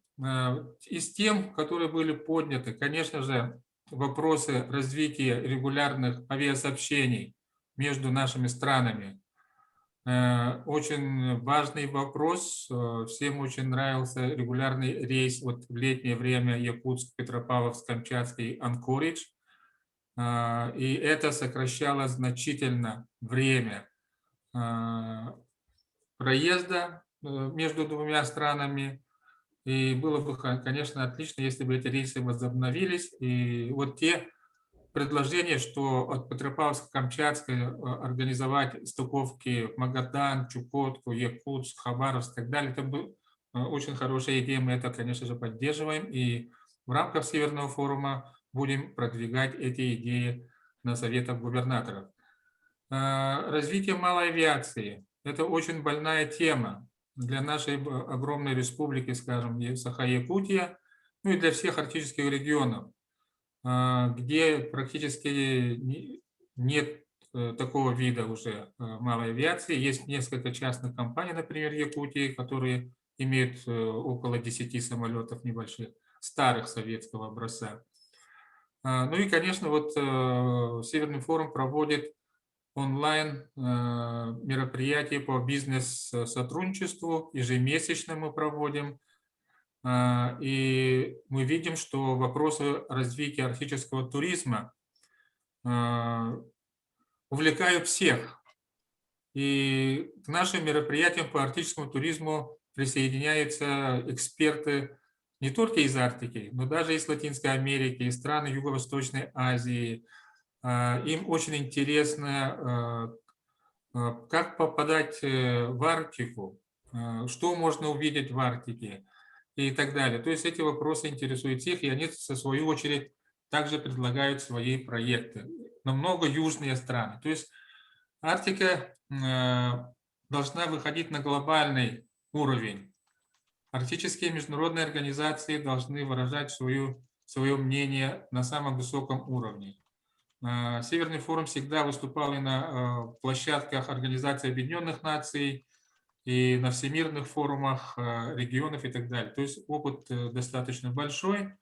Из тем, которые были подняты, конечно же, вопросы развития регулярных авиасообщений между нашими странами. Очень важный вопрос. Всем очень нравился регулярный рейс вот в летнее время Якутск, Петропавловск, Камчатский, Анкоридж. И это сокращало значительно время проезда между двумя странами. И было бы, конечно, отлично, если бы эти рейсы возобновились. И вот те предложения, что от Петропавловска-Камчатской организовать стыковки в Магадан, Чукотку, Якутск, Хабаровск и так далее, это была очень хорошая идея, мы это, конечно же, поддерживаем. И в рамках Северного форума будем продвигать эти идеи на советах губернаторов. Развитие малой авиации – это очень больная тема для нашей огромной республики, скажем, Саха-Якутия, ну и для всех арктических регионов, где практически нет такого вида уже малой авиации. Есть несколько частных компаний, например, Якутии, которые имеют около 10 самолетов небольших, старых советского образца. Ну и, конечно, вот Северный форум проводит онлайн мероприятия по бизнес-сотрудничеству, ежемесячно мы проводим. И мы видим, что вопросы развития арктического туризма увлекают всех. И к нашим мероприятиям по арктическому туризму присоединяются эксперты не только из Арктики, но даже из Латинской Америки, из стран Юго-Восточной Азии. Им очень интересно Как попадать в Арктику, что можно увидеть в Арктике и так далее. То есть эти вопросы интересуют всех, и они, в свою очередь, также предлагают свои проекты. Намного южные страны. То есть Арктика должна выходить на глобальный уровень. Арктические международные организации должны выражать свое мнение на самом высоком уровне. Северный форум всегда выступал и на площадках Организации Объединенных Наций, и на всемирных форумах регионов и так далее. То есть опыт достаточно большой,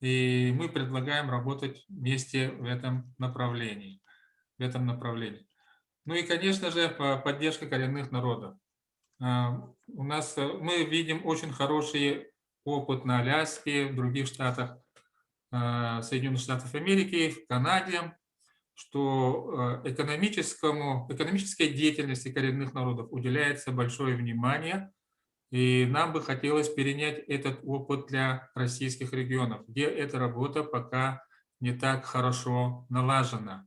и мы предлагаем работать вместе в этом направлении. Ну и, конечно же, поддержка коренных народов. Мы видим очень хороший опыт на Аляске, в других штатах Соединенных Штатов Америки, в Канаде, что экономической деятельности коренных народов уделяется большое внимание, и нам бы хотелось перенять этот опыт для российских регионов, где эта работа пока не так хорошо налажена.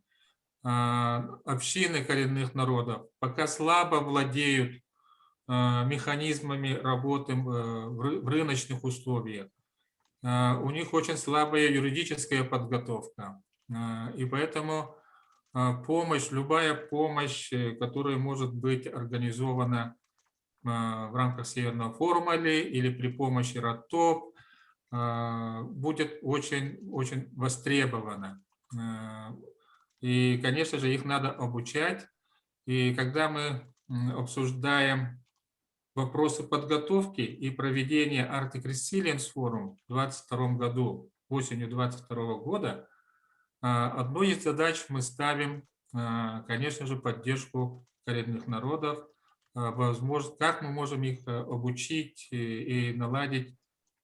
Общины коренных народов пока слабо владеют механизмами работы в рыночных условиях. У них очень слабая юридическая подготовка, и поэтому любая помощь, которая может быть организована в рамках Северного форума или при помощи РАПП, будет очень востребована. И, конечно же, их надо обучать. И когда мы обсуждаем вопросы подготовки и проведения Arctic Resilience Forum в 2022 году, осенью 2022 года, одной из задач мы ставим, конечно же, поддержку коренных народов, возможно, как мы можем их обучить и наладить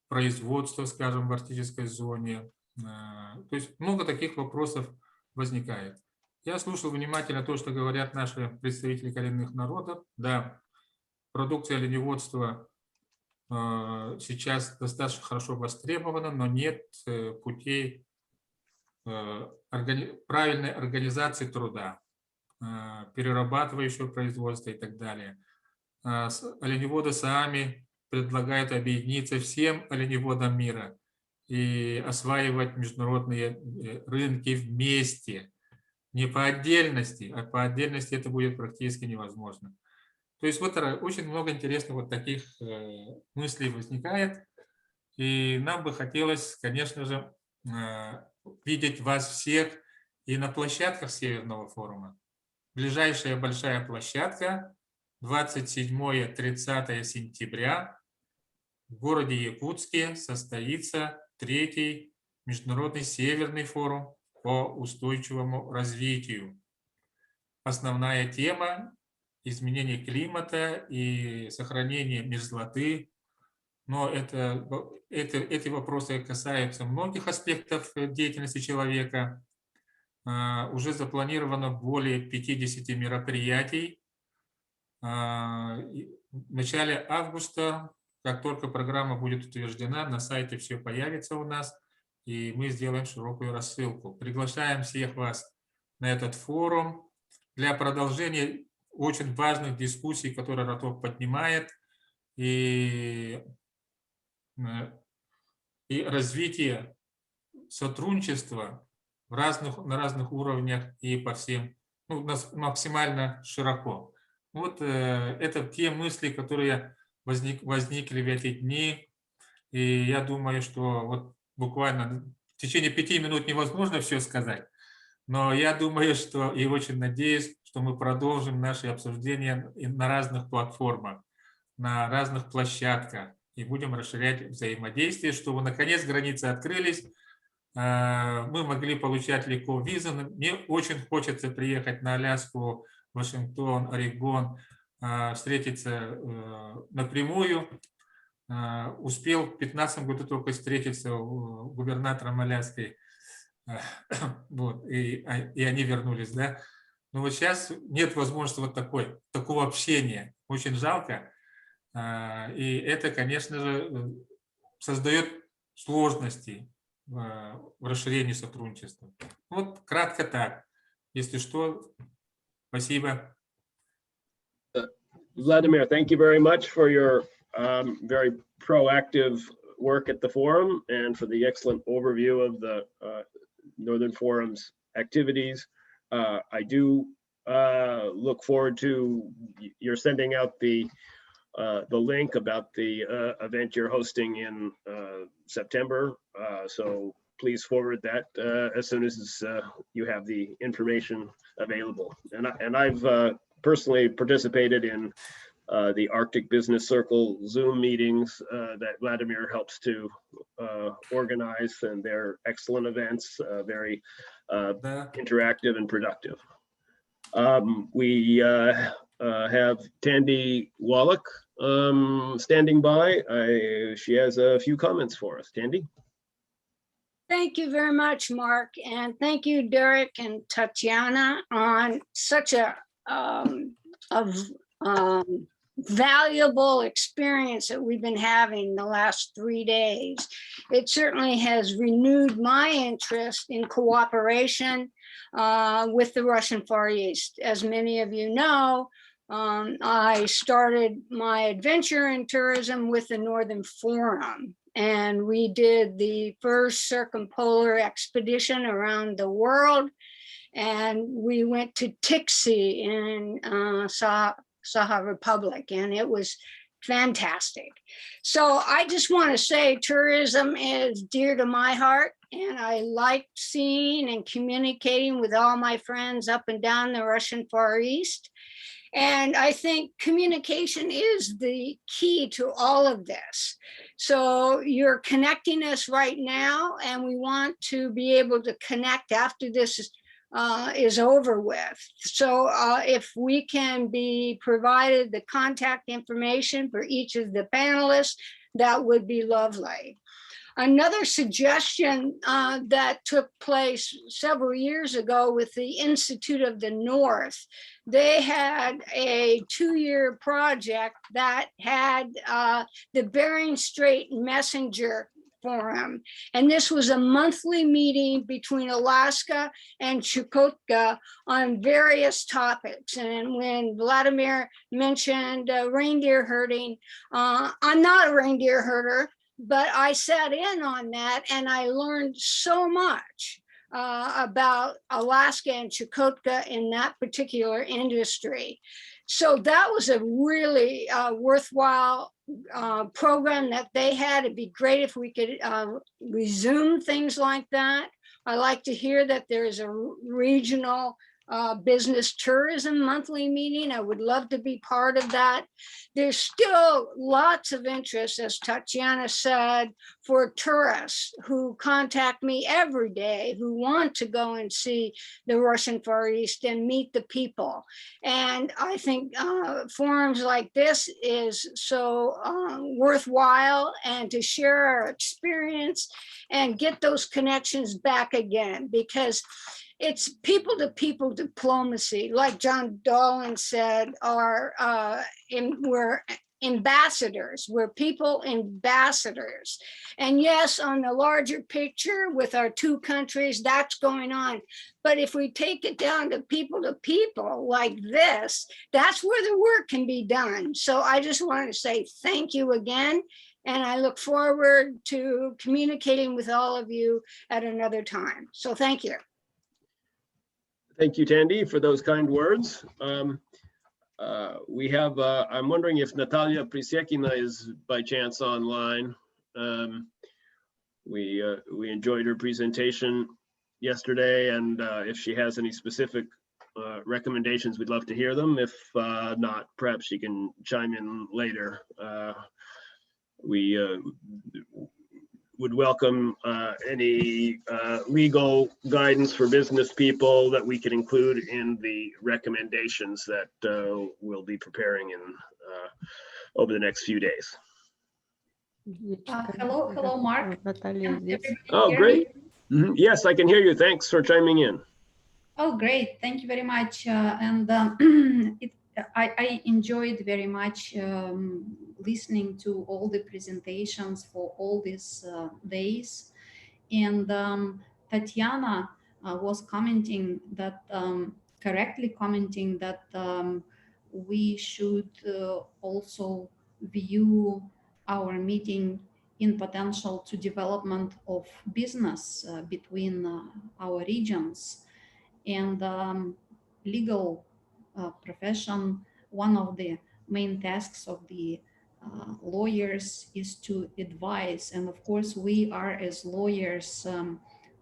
производство, скажем, в арктической зоне. То есть много таких вопросов возникает. Я слушал внимательно то, что говорят наши представители коренных народов. Да, продукция оленеводства сейчас достаточно хорошо востребована, но нет путей правильной организации труда, перерабатывающего производства и так далее. Оленеводы сами предлагают объединиться всем оленеводам мира и осваивать международные рынки вместе. Не по отдельности, а по отдельности это будет практически невозможно. То есть вот очень много интересных вот таких мыслей возникает. И нам бы хотелось, конечно же, видеть вас всех и на площадках Северного форума. Ближайшая большая площадка 27-30 сентября в городе Якутске состоится 3-й Международный Северный форум по устойчивому развитию. Основная тема – изменение климата и сохранение мерзлоты. Но эти вопросы касаются многих аспектов деятельности человека. Уже запланировано более 50 мероприятий. В начале августа, как только программа будет утверждена, на сайте все появится у нас, и мы сделаем широкую рассылку. Приглашаем всех вас на этот форум для продолжения очень важных дискуссий, которые РАПП поднимает, и развития сотрудничества на разных уровнях и по всем, максимально широко. Вот это те мысли, которые возникли в эти дни. И я думаю, что вот буквально в течение 5 минут невозможно все сказать. Но я думаю, что и очень надеюсь, что мы продолжим наши обсуждения на разных платформах, на разных площадках и будем расширять взаимодействие, чтобы наконец границы открылись. Мы могли получать легко визы. Мне очень хочется приехать на Аляску, Вашингтон, Орегон, встретиться напрямую. Успел в 2015 году только встретиться с губернатором Аляски. Вот, и они вернулись, да. Но вот сейчас нет возможности вот такого общения. Очень жалко. И это, конечно же, создает сложности в расширении сотрудничества. Вот кратко так. Если что, спасибо. Vladimir, thank you very much for your very proactive work at the forum and for the excellent overview of the Northern Forum's activities. I do look forward to your sending out the link about the event you're hosting in September. So please forward that as soon as you have the information available. And I've personally participated in the Arctic Business Circle Zoom meetings that Vladimir helps to organize, and they're excellent events, very interactive and productive. We have Tandy Wallach standing by. She has a few comments for us. Tandy? Thank you very much, Mark, and thank you, Derek and Tatiana, on such a valuable experience that we've been having the last 3 days. It certainly has renewed my interest in cooperation with the Russian Far East. As many of you know, I started my adventure in tourism with the Northern Forum, and we did the first circumpolar expedition around the world, and we went to Tiksi in Sakha Republic, and it was fantastic. So I just want to say tourism is dear to my heart, and I like seeing and communicating with all my friends up and down the Russian Far East. And I think communication is the key to all of this. So you're connecting us right now, and we want to be able to connect after this is over with. So if we can be provided the contact information for each of the panelists, that would be lovely. Another suggestion that took place several years ago with the Institute of the North, they had a 2-year project that had the Bering Strait Messenger Forum. And this was a monthly meeting between Alaska and Chukotka on various topics. And when Vladimir mentioned reindeer herding, I'm not a reindeer herder, but I sat in on that and I learned so much about Alaska and Chukotka in that particular industry. So that was a really worthwhile program that they had. It'd be great if we could resume things like that. I like to hear that there is a regional business tourism monthly meeting. I would love to be part of that. There's still lots of interest, as Tatiana said, for tourists who contact me every day, who want to go and see the Russian Far East and meet the people. And I think forums like this is so worthwhile, and to share our experience and get those connections back again, because it's people-to-people diplomacy, like John Dolan said, we're ambassadors, we're people ambassadors. And yes, on the larger picture with our 2 countries, that's going on. But if we take it down to people like this, that's where the work can be done. So I just want to say thank you again. And I look forward to communicating with all of you at another time. So thank you. Thank you, Tandy, for those kind words. We have, I'm wondering if Natalia Prisekina is by chance online. We enjoyed her presentation yesterday, and if she has any specific recommendations, we'd love to hear them. If not, perhaps she can chime in later. We would welcome any legal guidance for business people that we can include in the recommendations that we'll be preparing in over the next few days. Hello, Mark. Oh, great. Yes, I can hear you. Thanks for chiming in. Oh, great. Thank you very much. I enjoyed very much listening to all the presentations for all these days. And Tatiana was commenting that, correctly commenting that we should also view our meeting in potential to development of business between our regions. And legal profession, one of the main tasks of the lawyers is to advise. And of course, we are as lawyers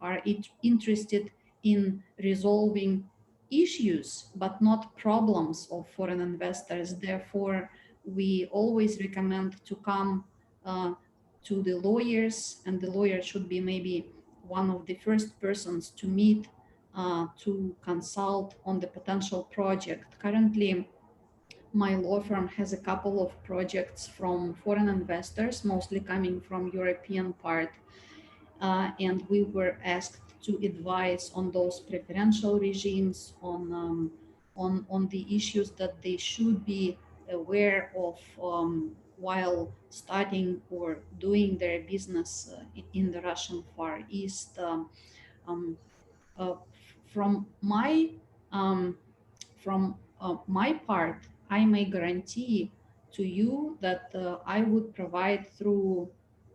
are interested in resolving issues, but not problems of foreign investors. Therefore, we always recommend to come to the lawyers, and the lawyer should be maybe one of the first persons to meet to consult on the potential project. Currently, my law firm has a couple of projects from foreign investors, mostly coming from European part, and we were asked to advise on those preferential regimes, on the issues that they should be aware of while starting or doing their business in the Russian Far East. From my part, I may guarantee to you that I would provide through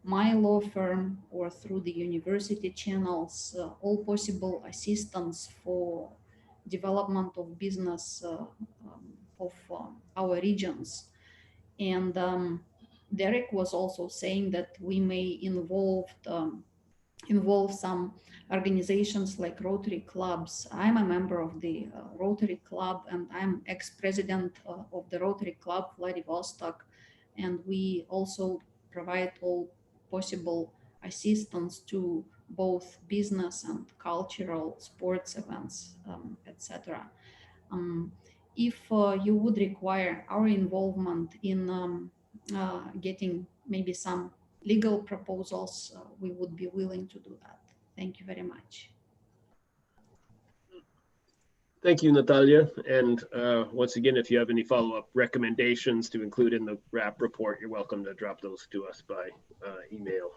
my law firm or through the university channels all possible assistance for development of business of our regions. And Derek was also saying that we may involve some organizations like Rotary clubs. I'm a member of the Rotary Club, and I'm ex-president of the Rotary Club Vladivostok, and we also provide all possible assistance to both business and cultural sports events, etc. If you would require our involvement in getting maybe some legal proposals, we would be willing to do that. Thank you very much. Thank you, Natalia. And once again, if you have any follow-up recommendations to include in the RAPP report, you're welcome to drop those to us by email.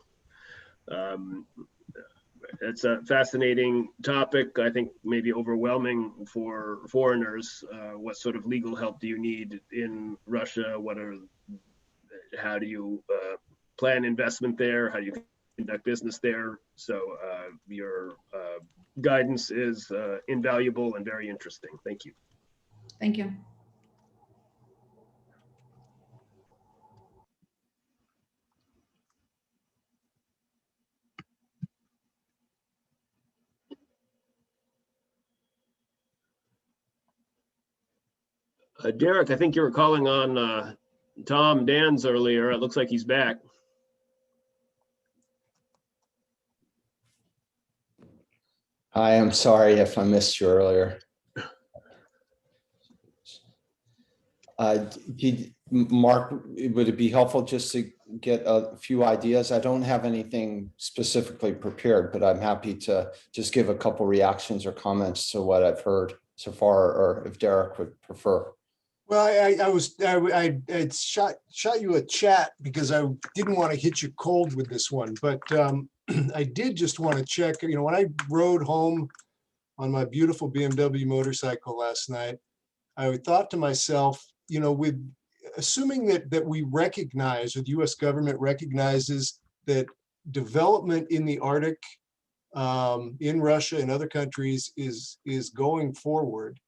It's a fascinating topic. I think maybe overwhelming for foreigners. What sort of legal help do you need in Russia? How do you plan investment there? How do you conduct business there? So your guidance is invaluable and very interesting. Thank you. Thank you. Derek, I think you were calling on Tom Dans earlier. It looks like he's back. I am sorry if I missed you earlier. Mark, would it be helpful just to get a few ideas? I don't have anything specifically prepared, but I'm happy to just give a couple reactions or comments to what I've heard so far, or if Derek would prefer. Well, I shot you a chat because I didn't want to hit you cold with this one, but I did just want to check, when I rode home on my beautiful BMW motorcycle last night, I thought to myself, with assuming that we recognize, or the US government recognizes that development in the Arctic, in Russia and other countries is going forward.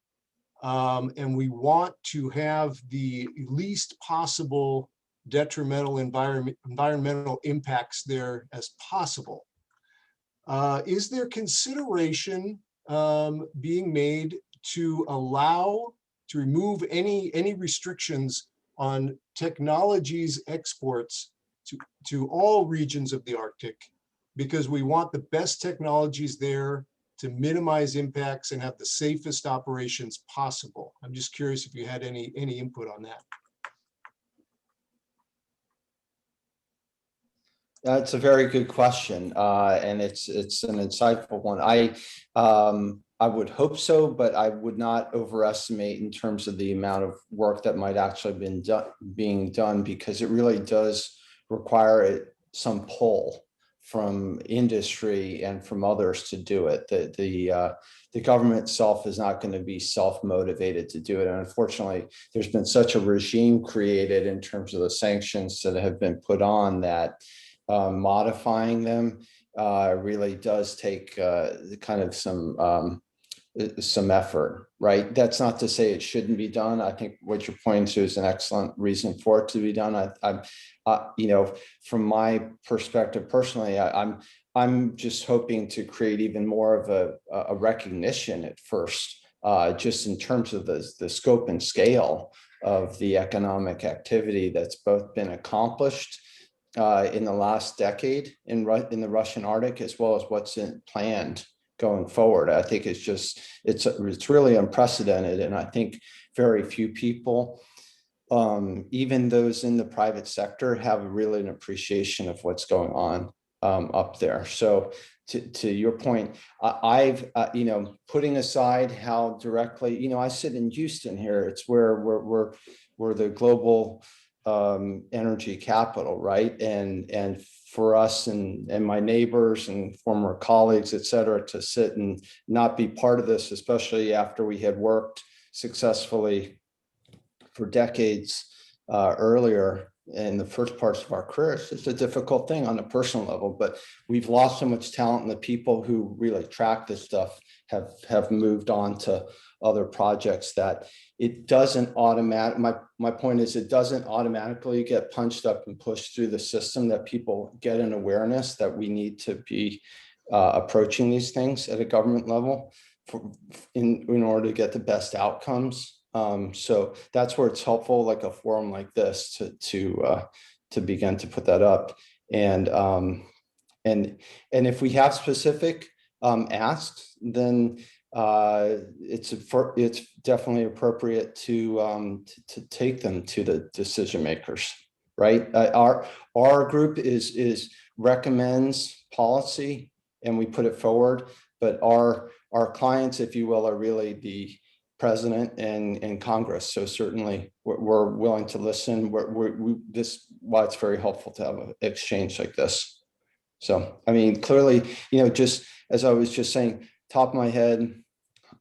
And we want to have the least possible detrimental environmental impacts there as possible. Is there consideration being made to remove any restrictions on technologies exports to all regions of the Arctic, because we want the best technologies there to minimize impacts and have the safest operations possible? I'm just curious if you had any input on that. That's a very good question, and it's an insightful one. I would hope so, but I would not overestimate in terms of the amount of work that might actually being done, because it really does require some pull from industry and from others to do it. The government itself is not going to be self-motivated to do it. And unfortunately, there's been such a regime created in terms of the sanctions that have been put on that modifying them really does take kind of some effort, right? That's not to say it shouldn't be done. I think what you're pointing to is an excellent reason for it to be done. You know, from my perspective personally, I'm just hoping to create even more of a recognition at first, just in terms of the scope and scale of the economic activity that's both been accomplished in the last decade in the Russian Arctic, as well as what's planned going forward. I think it's really unprecedented, and I think very few people, even those in the private sector, have really an appreciation of what's going on up there. So to your point, I've you know, putting aside how directly, you know, I sit in Houston here. It's where we're the global energy capital, right? And for us and my neighbors and former colleagues, et cetera, to sit and not be part of this, especially after we had worked successfully for decades earlier in the first parts of our careers, it's a difficult thing on a personal level, but we've lost so much talent, and the people who really track this stuff have moved on to other projects that it doesn't my point is, it doesn't automatically get punched up and pushed through the system, that people get an awareness that we need to be approaching these things at a government level in order to get the best outcomes. So that's where it's helpful, like a forum like this, to begin to put that up. And if we have specific asks, then it's definitely appropriate to take them to the decision makers, right? Our group recommends policy and we put it forward, but our clients, if you will, are really the president and Congress. So certainly we're willing to listen. This why it's very helpful to have an exchange like this. So, I mean, clearly, you know, just as I was just saying, top of my head,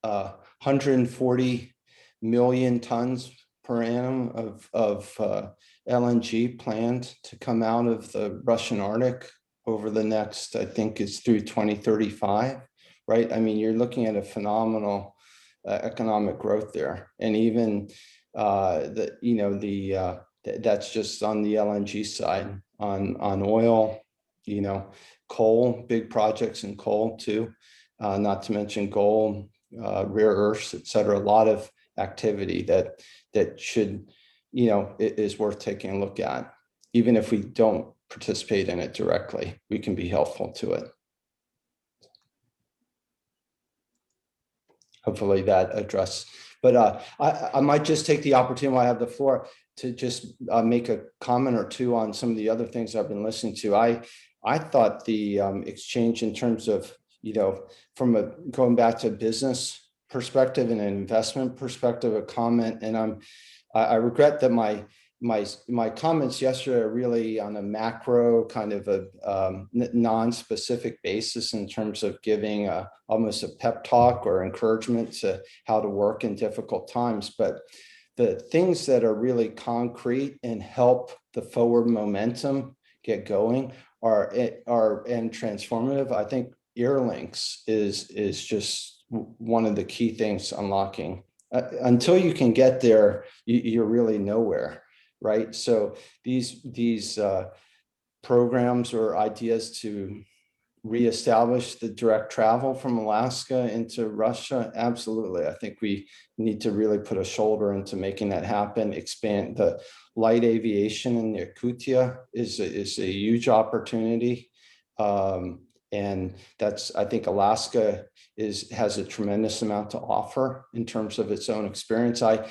140 million tons per annum of LNG planned to come out of the Russian Arctic over the next, I think it's through 2035, right? I mean, you're looking at a phenomenal economic growth there. And even that's just on the LNG side. On oil, you know, coal, big projects in coal too, not to mention gold, rare earths, et cetera. A lot of activity that should, you know, is worth taking a look at. Even if we don't participate in it directly, we can be helpful to it. Hopefully that address, but I might just take the opportunity while I have the floor to just make a comment or two on some of the other things I've been listening to. I thought the exchange in terms of, you know, from going back to business perspective and an investment perspective, a comment, and I regret that my comments yesterday are really on a macro kind of a non-specific basis in terms of giving almost a pep talk or encouragement to how to work in difficult times. But the things that are really concrete and help the forward momentum get going are and transformative. I think Earlinks is just one of the key things unlocking. Until you can get there, you're really nowhere. Right. So these programs or ideas to reestablish the direct travel from Alaska into Russia, absolutely. I think we need to really put a shoulder into making that happen. Expand the light aviation in Yakutia is a huge opportunity. And that's, I think Alaska has a tremendous amount to offer in terms of its own experience. I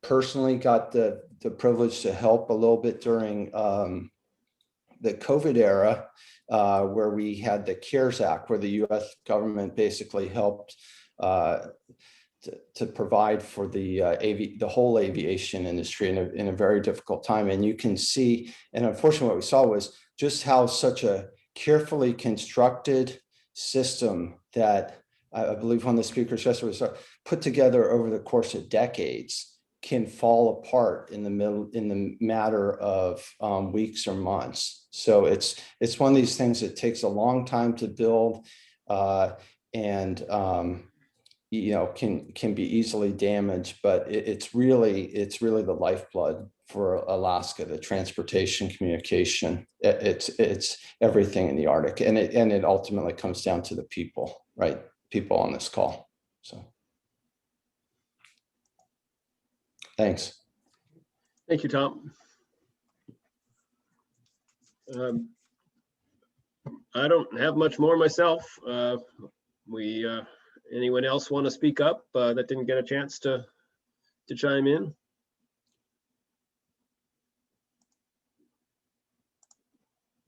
personally got the privilege to help a little bit during the COVID era, where we had the CARES Act, where the U.S. government basically helped to provide for the whole aviation industry in a very difficult time. And you can see, and unfortunately what we saw was just how such a carefully constructed system that I believe one of the speakers yesterday was put together over the course of decades can fall apart in the matter of weeks or months. So it's one of these things that takes a long time to build and you know, can be easily damaged, but it's really the lifeblood for Alaska, the transportation, communication. It's everything in the Arctic, and it ultimately comes down to the people, right? People on this call. So thanks. Thank you, Tom. I don't have much more myself. Anyone else want to speak up that didn't get a chance to chime in?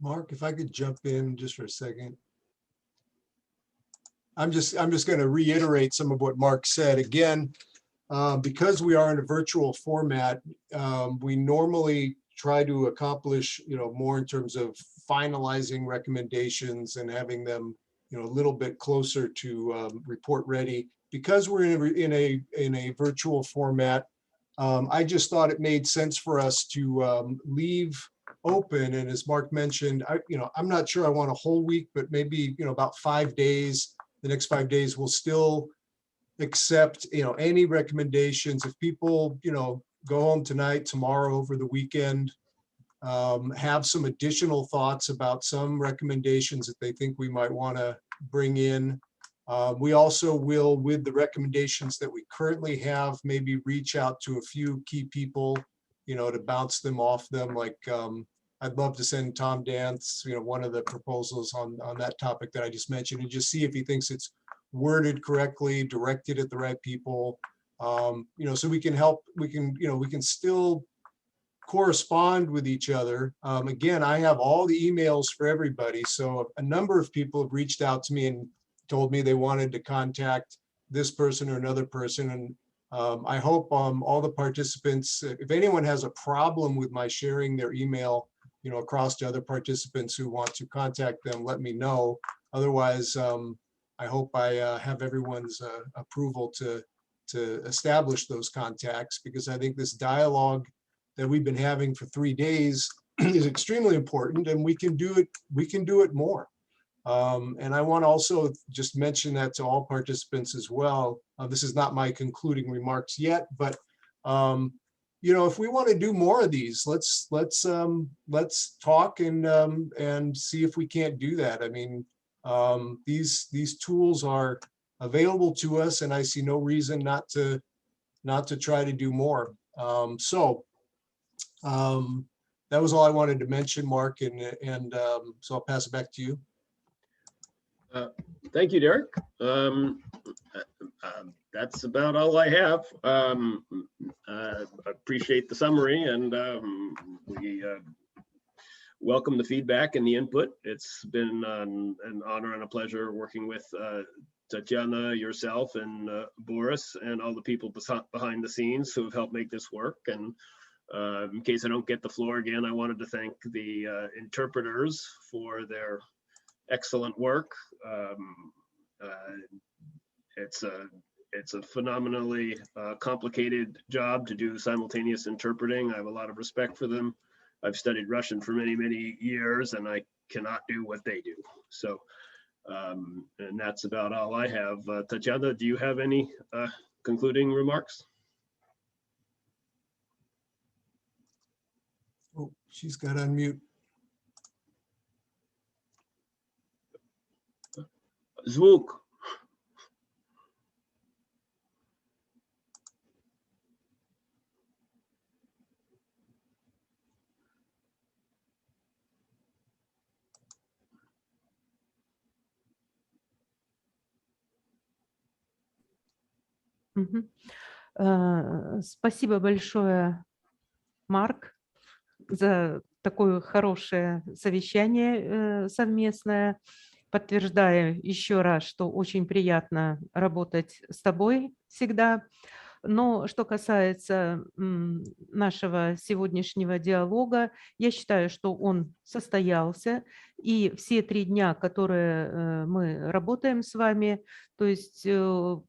Mark, if I could jump in just for a second. I'm just going to reiterate some of what Mark said. Again, because we are in a virtual format, we normally try to accomplish, you know, more in terms of finalizing recommendations and having them, you know, a little bit closer to report ready. Because we're in a virtual format, I just thought it made sense for us to leave open. And as Mark mentioned, I'm not sure I want a whole week, but maybe, you know, about 5 days. The next 5 days we'll still accept, you know, any recommendations. If people, you know, go home tonight, tomorrow, over the weekend, have some additional thoughts about some recommendations that they think we might want to bring in. We also will, with the recommendations that we currently have, maybe reach out to a few key people, you know, to bounce them off them. Like I'd love to send Tom Dance, you know, one of the proposals on that topic that I just mentioned, and just see if he thinks it's worded correctly, directed at the right people. You know, so we can help, we can still correspond with each other. Again, I have all the emails for everybody. So a number of people have reached out to me and told me they wanted to contact this person or another person. And I hope all the participants, if anyone has a problem with my sharing their email, you know, across to other participants who want to contact them, let me know. Otherwise, I hope I have everyone's approval to establish those contacts, because I think this dialogue that we've been having for 3 days is extremely important, and we can do it more. And I want to also just mention that to all participants as well. This is not my concluding remarks yet, but you know, if we want to do more of these, let's talk and see if we can't do that. I mean, these tools are available to us, and I see no reason not to try to do more. So that was all I wanted to mention, Mark, and so I'll pass it back to you. Thank you, Derek. That's about all I have. I appreciate the summary, and we welcome the feedback and the input. It's been an honor and a pleasure working with Tatiana, yourself, and Boris, and all the people behind the scenes who have helped make this work. And in case I don't get the floor again, I wanted to thank the interpreters for their excellent work. It's a phenomenally complicated job to do simultaneous interpreting. I have a lot of respect for them. I've studied Russian for many, many years, and I cannot do what they do. So, and that's about all I have. Tatiana, do you have any concluding remarks? Oh, she's got to unmute. Zvuk. Спасибо большое, Марк, за такое хорошее совещание совместное. Подтверждаю еще раз, что очень приятно работать с тобой всегда. Но что касается нашего сегодняшнего диалога, я считаю, что он состоялся, и все 3 дня, которые мы работаем с вами, то есть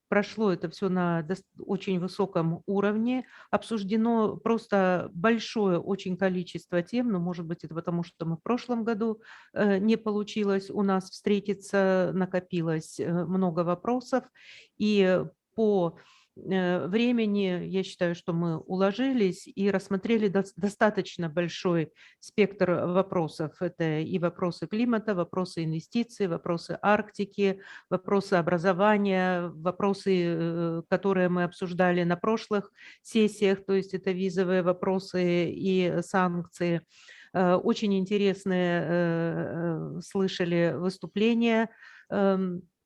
прошло это все на очень высоком уровне, обсуждено просто большое очень количество тем, но, может быть, это потому, что мы в прошлом году не получилось у нас встретиться, накопилось много вопросов, и по времени, я считаю, что мы уложились и рассмотрели достаточно большой спектр вопросов. Это и вопросы климата, вопросы инвестиций, вопросы Арктики, вопросы образования, вопросы, которые мы обсуждали на прошлых сессиях, то есть это визовые вопросы и санкции. Очень интересные слышали выступления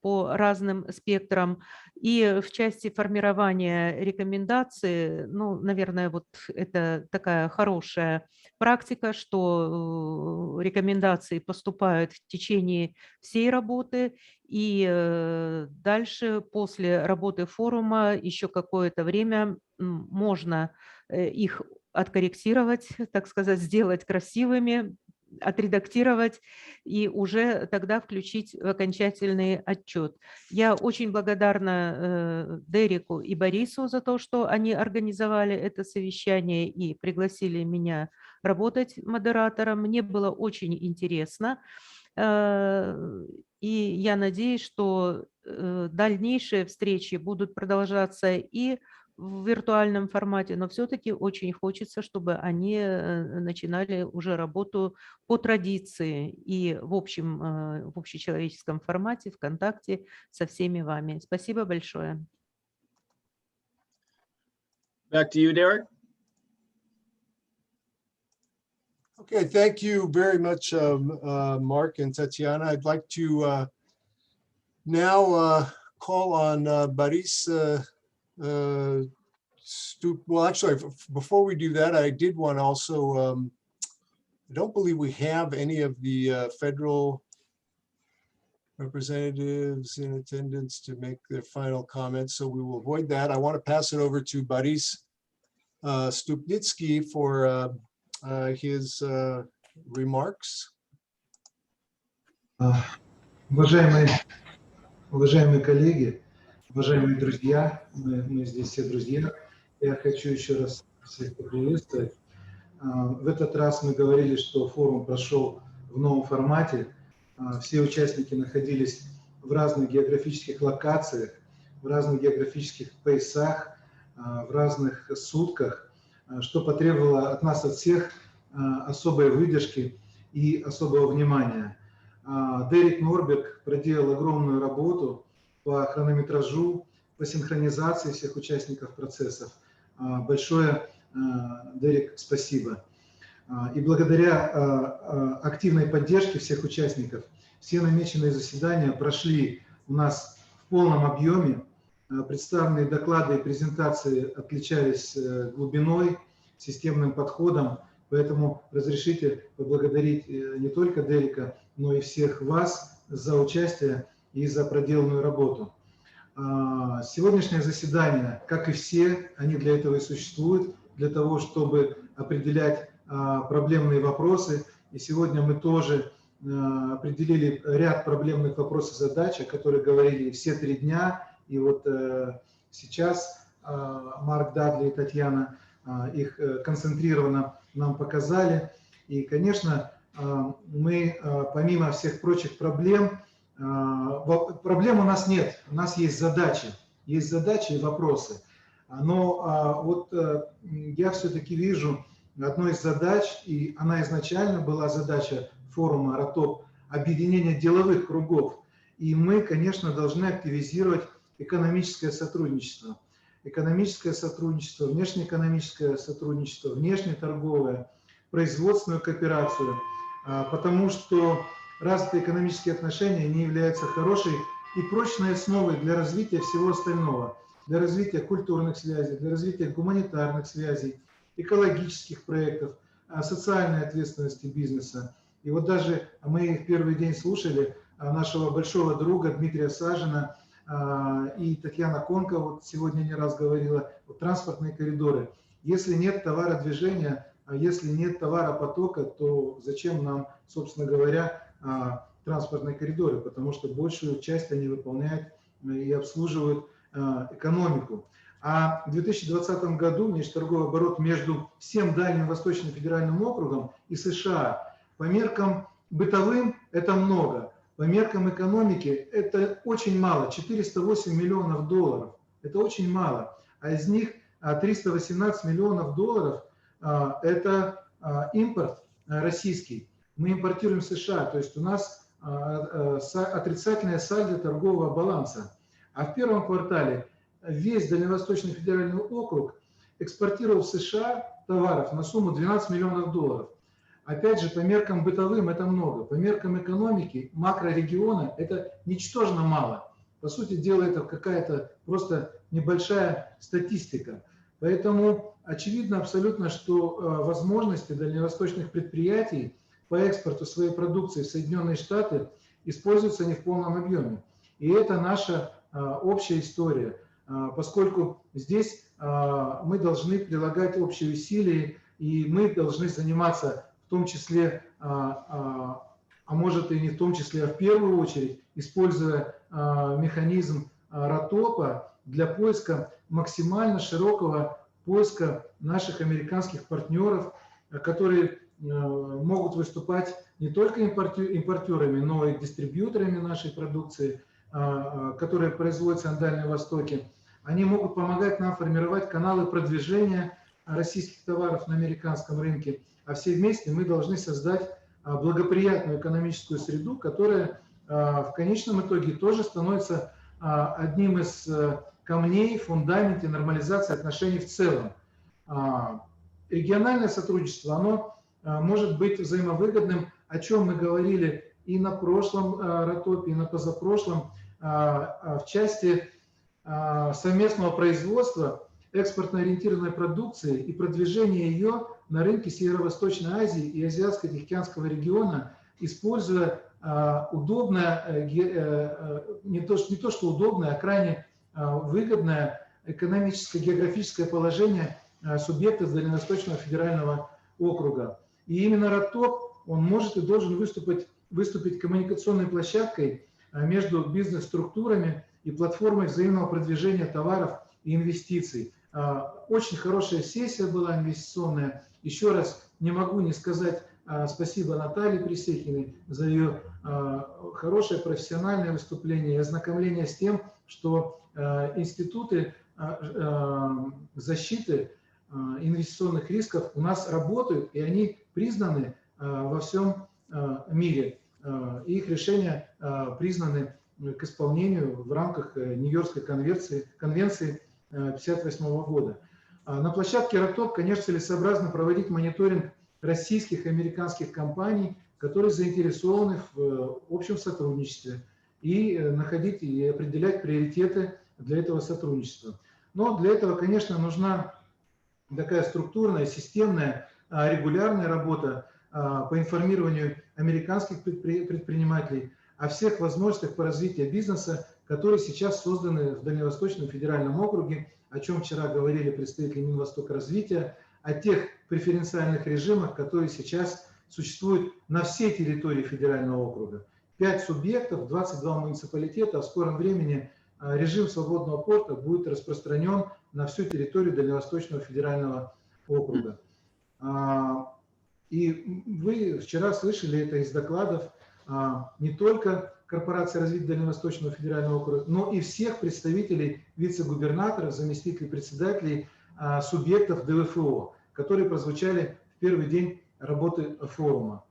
по разным спектрам. И в части формирования рекомендаций, ну, наверное, вот это такая хорошая практика, что рекомендации поступают в течение всей работы, и дальше, после работы форума, еще какое-то время можно их откорректировать, так сказать, сделать красивыми, отредактировать и уже тогда включить в окончательный отчет. Я очень благодарна Дереку и Борису за то, что они организовали это совещание и пригласили меня работать модератором. Мне было очень интересно. И я надеюсь, что дальнейшие встречи будут продолжаться и в виртуальном формате, но все-таки очень хочется, чтобы они начинали уже работу по традиции и в общечеловеческом формате, в контакте со всеми вами. Спасибо большое. Back to you, Derek. Okay, thank you very much, Mark and Tatiana. I'd like to now call on Boris well, actually, before we do that, I did want to also, I don't believe we have any of the federal representatives in attendance to make their final comments, so we will avoid that. I want to pass it over to Boris Stupnitsky for his remarks. Уважаемые коллеги, уважаемые друзья, мы здесь все друзья. Я хочу еще раз всех поприветствовать. В этот раз мы говорили, что форум прошел в новом формате. Все участники находились в разных географических локациях, в разных географических поясах, в разных сутках, что потребовало от нас, от всех, особой выдержки и особого внимания. Дерек Норбек проделал огромную работу по хронометражу, по синхронизации всех участников процессов. Большое, Дерек, спасибо. И благодаря активной поддержке всех участников все намеченные заседания прошли у нас в полном объеме. Представленные доклады и презентации отличались глубиной, системным подходом, поэтому разрешите поблагодарить не только Дерека, но и всех вас за участие и за проделанную работу. Сегодняшнее заседание, как и все, они для этого и существуют, для того, чтобы определять проблемные вопросы. И сегодня мы тоже определили ряд проблемных вопросов и задач, о которых говорили все 3 дня. И вот сейчас Марк, Дадли и Татьяна их концентрированно нам показали. И, конечно, мы, помимо всех прочих проблем у нас нет, у нас есть задачи и вопросы. Но вот я все-таки вижу одну из задач, и она изначально была задача форума РАТОП, объединение деловых кругов. И мы, конечно, должны активизировать экономическое сотрудничество. Экономическое сотрудничество, внешнеэкономическое сотрудничество, внешнеторговое, производственную кооперацию, потому что развитые экономические отношения не являются хорошей и прочной основой для развития всего остального, для развития культурных связей, для развития гуманитарных связей, экологических проектов, социальной ответственности бизнеса. И вот даже мы в первый день слушали нашего большого друга Дмитрия Сажина, и Татьяна Конка вот сегодня не раз говорила, вот транспортные коридоры. Если нет товародвижения, если нет товаропотока, то зачем нам, собственно говоря, транспортные коридоры? Потому что большую часть они выполняют и обслуживают экономику. А в 2020 году внешнеторговый оборот между всем Дальним Восточным федеральным округом и США по меркам бытовым это много, по меркам экономики это очень мало, 408 миллионов долларов. Это очень мало. А из них 318 миллионов долларов это импорт российский. Мы импортируем США, то есть у нас отрицательное сальдо торгового баланса. А в первом квартале весь Дальневосточный федеральный округ экспортировал в США товаров на сумму 12 миллионов долларов. Опять же, по меркам бытовым это много, по меркам экономики макрорегиона это ничтожно мало. По сути дела, это какая-то просто небольшая статистика. Поэтому очевидно абсолютно, что возможности дальневосточных предприятий по экспорту своей продукции в Соединенные Штаты используются не в полном объеме. И это наша общая история, поскольку здесь мы должны прилагать общие усилия, и мы должны заниматься в том числе, а может и не в том числе, а в первую очередь, используя механизм РАППа для поиска максимально широкого поиска наших американских партнеров, которые могут выступать не только импортерами, но и дистрибьюторами нашей продукции, которая производится на Дальнем Востоке. Они могут помогать нам формировать каналы продвижения российских товаров на американском рынке. А все вместе мы должны создать благоприятную экономическую среду, которая в конечном итоге тоже становится одним из камней в фундаменте нормализации отношений в целом. Региональное сотрудничество, оно может быть взаимовыгодным, о чем мы говорили и на прошлом РАППе, и на позапрошлом, в части совместного производства экспортно-ориентированной продукции и продвижения ее на рынке Северо-Восточной Азии и Азиатско-Тихоокеанского региона, используя удобное, не то что удобное, а крайне выгодное экономическое, географическое положение субъектов Дальневосточного федерального округа. И именно РАПП, он может и должен выступить коммуникационной площадкой между бизнес-структурами и платформой взаимного продвижения товаров и инвестиций. Очень хорошая сессия была инвестиционная. Еще раз не могу не сказать спасибо Наталье Пресехиной за ее хорошее профессиональное выступление и ознакомление с тем, что институты защиты инвестиционных рисков у нас работают, и они признаны во всем мире. Их решения признаны к исполнению в рамках Нью-Йоркской конвенции 1958 года. На площадке РАПП, конечно, целесообразно проводить мониторинг российских и американских компаний, которые заинтересованы в общем сотрудничестве, и находить и определять приоритеты для этого сотрудничества. Но для этого, конечно, нужна такая структурная, системная, регулярная работа по информированию американских предпринимателей о всех возможностях по развитию бизнеса, которые сейчас созданы в Дальневосточном федеральном округе, о чем вчера говорили представители Минвостока развития, о тех преференциальных режимах, которые сейчас существуют на всей территории федерального округа. 5 субъектов, 22 муниципалитета, а в скором времени режим свободного порта будет распространен на всю территорию Дальневосточного федерального округа. И вы вчера слышали это из докладов не только Корпорации развития Дальневосточного федерального округа, но и всех представителей вице-губернаторов, заместителей председателей субъектов ДВФО, которые прозвучали в первый день работы форума.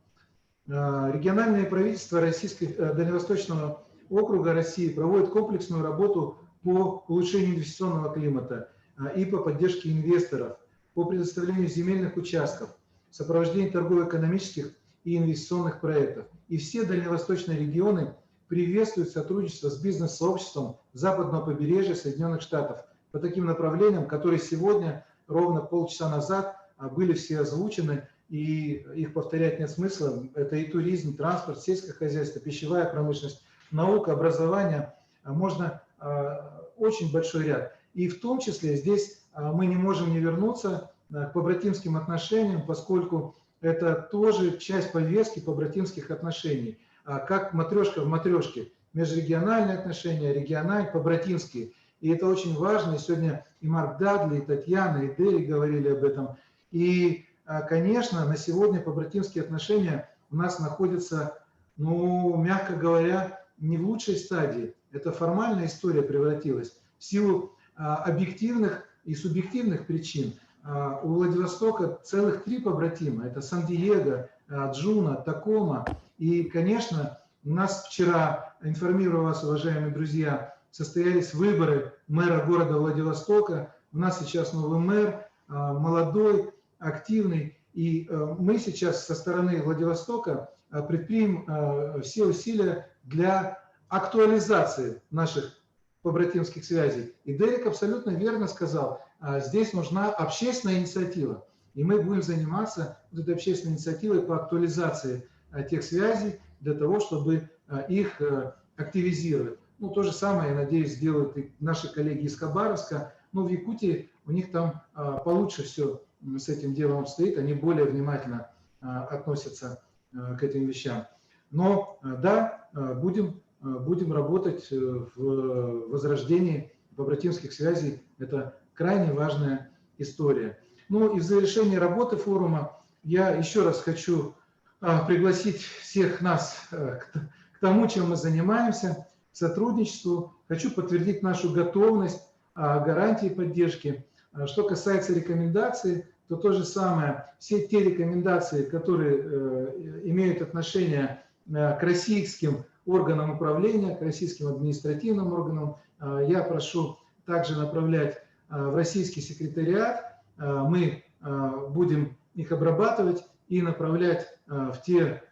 Региональное правительство Дальневосточного округа России проводит комплексную работу по улучшению инвестиционного климата и по поддержке инвесторов, по предоставлению земельных участков, сопровождению торгово-экономических и инвестиционных проектов. И все дальневосточные регионы приветствуют сотрудничество с бизнес-сообществом западного побережья Соединенных Штатов по таким направлениям, которые сегодня, ровно полчаса назад, были все озвучены, и их повторять нет смысла. Это и туризм, транспорт, сельское хозяйство, пищевая промышленность, наука, образование. Можно очень большой ряд. И в том числе здесь мы не можем не вернуться к побратимским отношениям, поскольку это тоже часть повестки побратимских отношений. Как матрешка в матрешке. Межрегиональные отношения, региональные, побратимские. И это очень важно. И сегодня и Марк Дадли, и Татьяна, и Дерри говорили об этом. И, конечно, на сегодня побратимские отношения у нас находятся, ну, мягко говоря, не в лучшей стадии. Это формальная история превратилась. В силу объективных и субъективных причин у Владивостока целых 3 побратима. Это Сан-Диего, Джуна, Такома. И, конечно, у нас вчера, информирую вас, уважаемые друзья, состоялись выборы мэра города Владивостока. У нас сейчас новый мэр, молодой, активный. И мы сейчас со стороны Владивостока предпримем все усилия для актуализации наших побратимских связей. И Дерек абсолютно верно сказал, здесь нужна общественная инициатива. И мы будем заниматься этой общественной инициативой по актуализации тех связей для того, чтобы их активизировать. Ну, то же самое, я надеюсь, сделают и наши коллеги из Хабаровска. Но в Якутии у них там получше все с этим делом обстоит. Они более внимательно относятся к этим вещам. Но да, будем работать в возрождении побратимских связей. Это крайне важная история. Ну и в завершении работы форума я еще раз хочу пригласить всех нас к тому, чем мы занимаемся, к сотрудничеству. Хочу подтвердить нашу готовность, гарантии поддержки. Что касается рекомендаций, то то же самое. Все те рекомендации, которые имеют отношение к российским органам управления, к российским административным органам, я прошу также направлять в российский секретариат. Мы будем их обрабатывать и направлять в те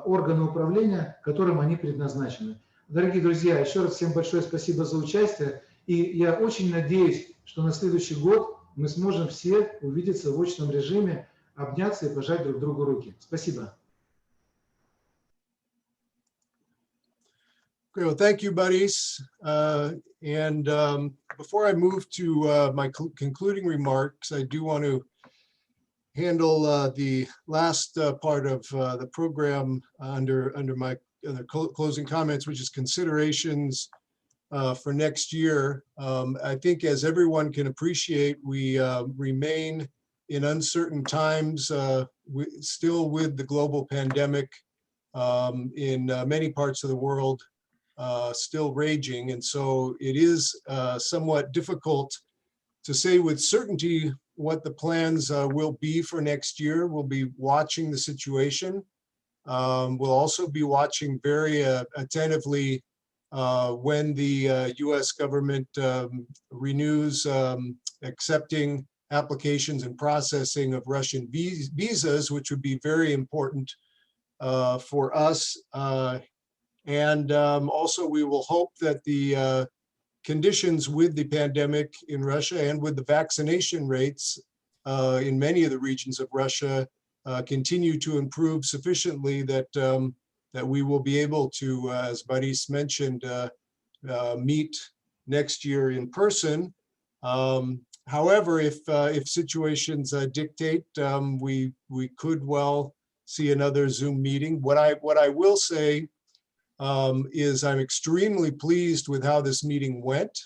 органы управления, которым они предназначены. Дорогие друзья, еще раз всем большое спасибо за участие. И я очень надеюсь, что на следующий год мы сможем все увидеться в очном режиме, обняться и пожать друг другу руки. Спасибо. Okay, well, thank you, Boris. Before I move to my concluding remarks, I do want to handle the last part of the program under my closing comments, which is considerations for next year. I think, as everyone can appreciate, we remain in uncertain times, still with the global pandemic in many parts of the world. Still raging, and so it is somewhat difficult to say with certainty what the plans will be for next year. We'll be watching the situation. We'll also be watching very attentively when the US government renews accepting applications and processing of Russian visas, which would be very important for us. And also, we will hope that the conditions with the pandemic in Russia and with the vaccination rates in many of the regions of Russia continue to improve sufficiently that that we will be able to, as Boris mentioned, meet next year in person. However, if situations dictate, we could well see another Zoom meeting. What I will say is I'm extremely pleased with how this meeting went.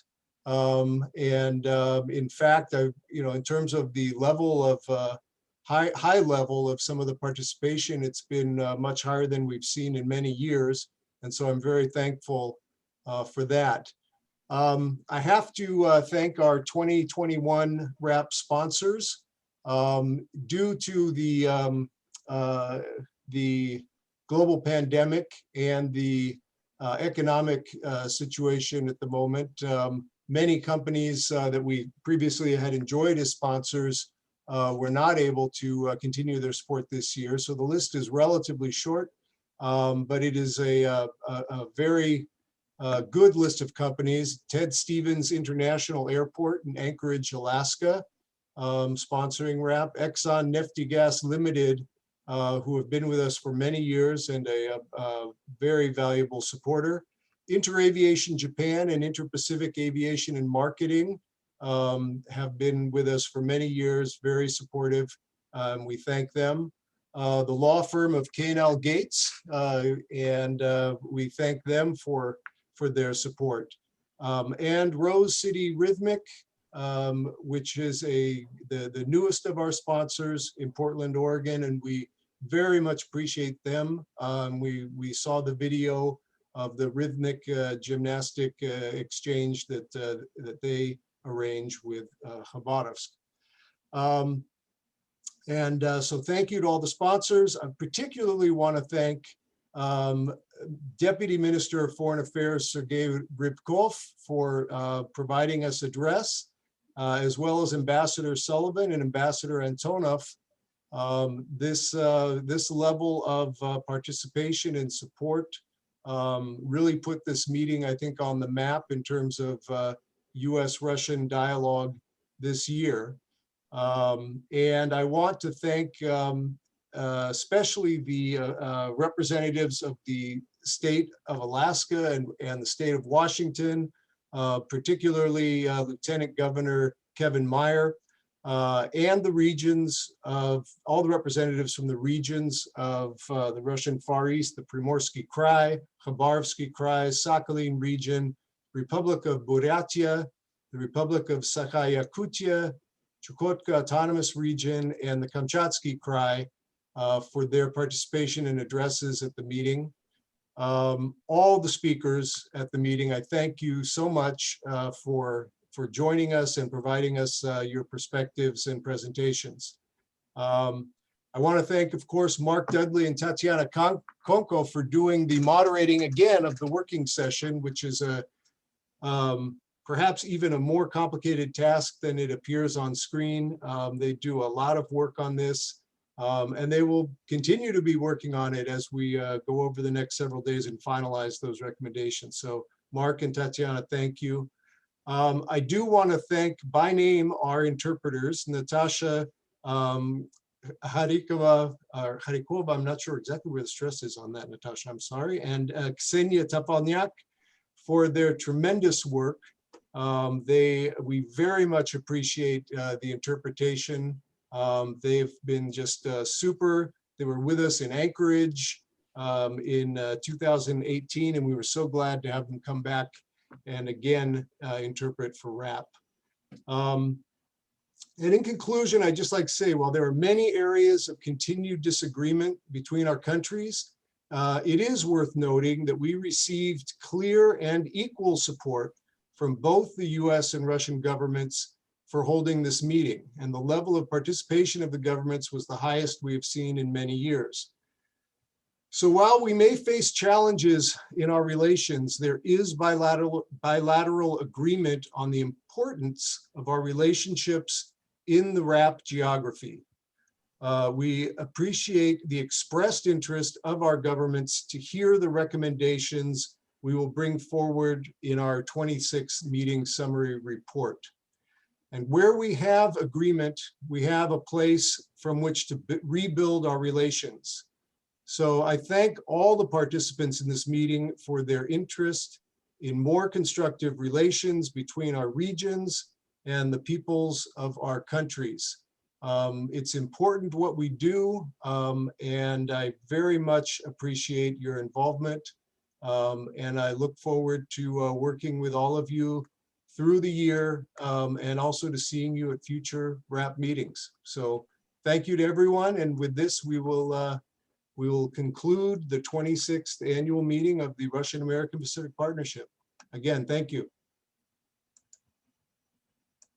In fact, in terms of the level of high level of some of the participation, it's been much higher than we've seen in many years. And so I'm very thankful for that. I have to thank our 2021 RAPP sponsors. Due to the global pandemic and the economic situation at the moment, many companies that we previously had enjoyed as sponsors were not able to continue their support this year. So the list is relatively short, but it is a very good list of companies. Ted Stevens International Airport in Anchorage, Alaska, sponsoring RAPP. Exxon Neftegas Limited, who have been with us for many years and a very valuable supporter. Interaviation Japan and Inter-Pacific Aviation and Marketing have been with us for many years, very supportive. We thank them. The law firm of K&L Gates, and we thank them for their support. And Rose City Rhythmic, which is the newest of our sponsors in Portland, Oregon, and we very much appreciate them. We saw the video of the rhythmic gymnastic exchange that they arranged with Khabarovsk. So thank you to all the sponsors. I particularly want to thank Deputy Minister of Foreign Affairs, Sergei Rybkov, for providing us address, as well as Ambassador Sullivan and Ambassador Antonov. This level of participation and support really put this meeting, I think, on the map in terms of US-Russian dialogue this year. And I want to thank especially the representatives of the state of Alaska and the state of Washington, particularly Lieutenant Governor Kevin Meyer, and the regions of all the representatives from the regions of the Russian Far East, the Primorsky Krai, Khabarovsky Krai, Sakhalin region, Republic of Buryatia, the Republic of Sakha, Yakutia, Chukotka Autonomous Region, and the Kamchatka Krai for their participation and addresses at the meeting. All the speakers at the meeting, I thank you so much for joining us and providing us your perspectives and presentations. I want to thank, of course, Mark Dudley and Tatiana Konko for doing the moderating again of the working session, which is perhaps even a more complicated task than it appears on screen. They do a lot of work on this, and they will continue to be working on it as we go over the next several days and finalize those recommendations. So Mark and Tatiana, thank you. I do want to thank by name our interpreters, Natasha Harikova, I'm not sure exactly where the stress is on that, Natasha, I'm sorry, and Ksenia Topolnyak for their tremendous work. We very much appreciate the interpretation. They've been just super. They were with us in Anchorage in 2018, and we were so glad to have them come back and again interpret for RAPP. And in conclusion, I'd just like to say, while there are many areas of continued disagreement between our countries, it is worth noting that we received clear and equal support from both the US and Russian governments for holding this meeting, and the level of participation of the governments was the highest we have seen in many years. So while we may face challenges in our relations, there is bilateral agreement on the importance of our relationships in the RAPP geography. We appreciate the expressed interest of our governments to hear the recommendations we will bring forward in our 26th meeting summary report. And where we have agreement, we have a place from which to rebuild our relations. So I thank all the participants in this meeting for their interest in more constructive relations between our regions and the peoples of our countries. It's important what we do, and I very much appreciate your involvement. And I look forward to working with all of you through the year, and also to seeing you at future RAPP meetings. So thank you to everyone. And with this, we will conclude the 26th annual meeting of the Russian American Pacific Partnership. Again, thank you.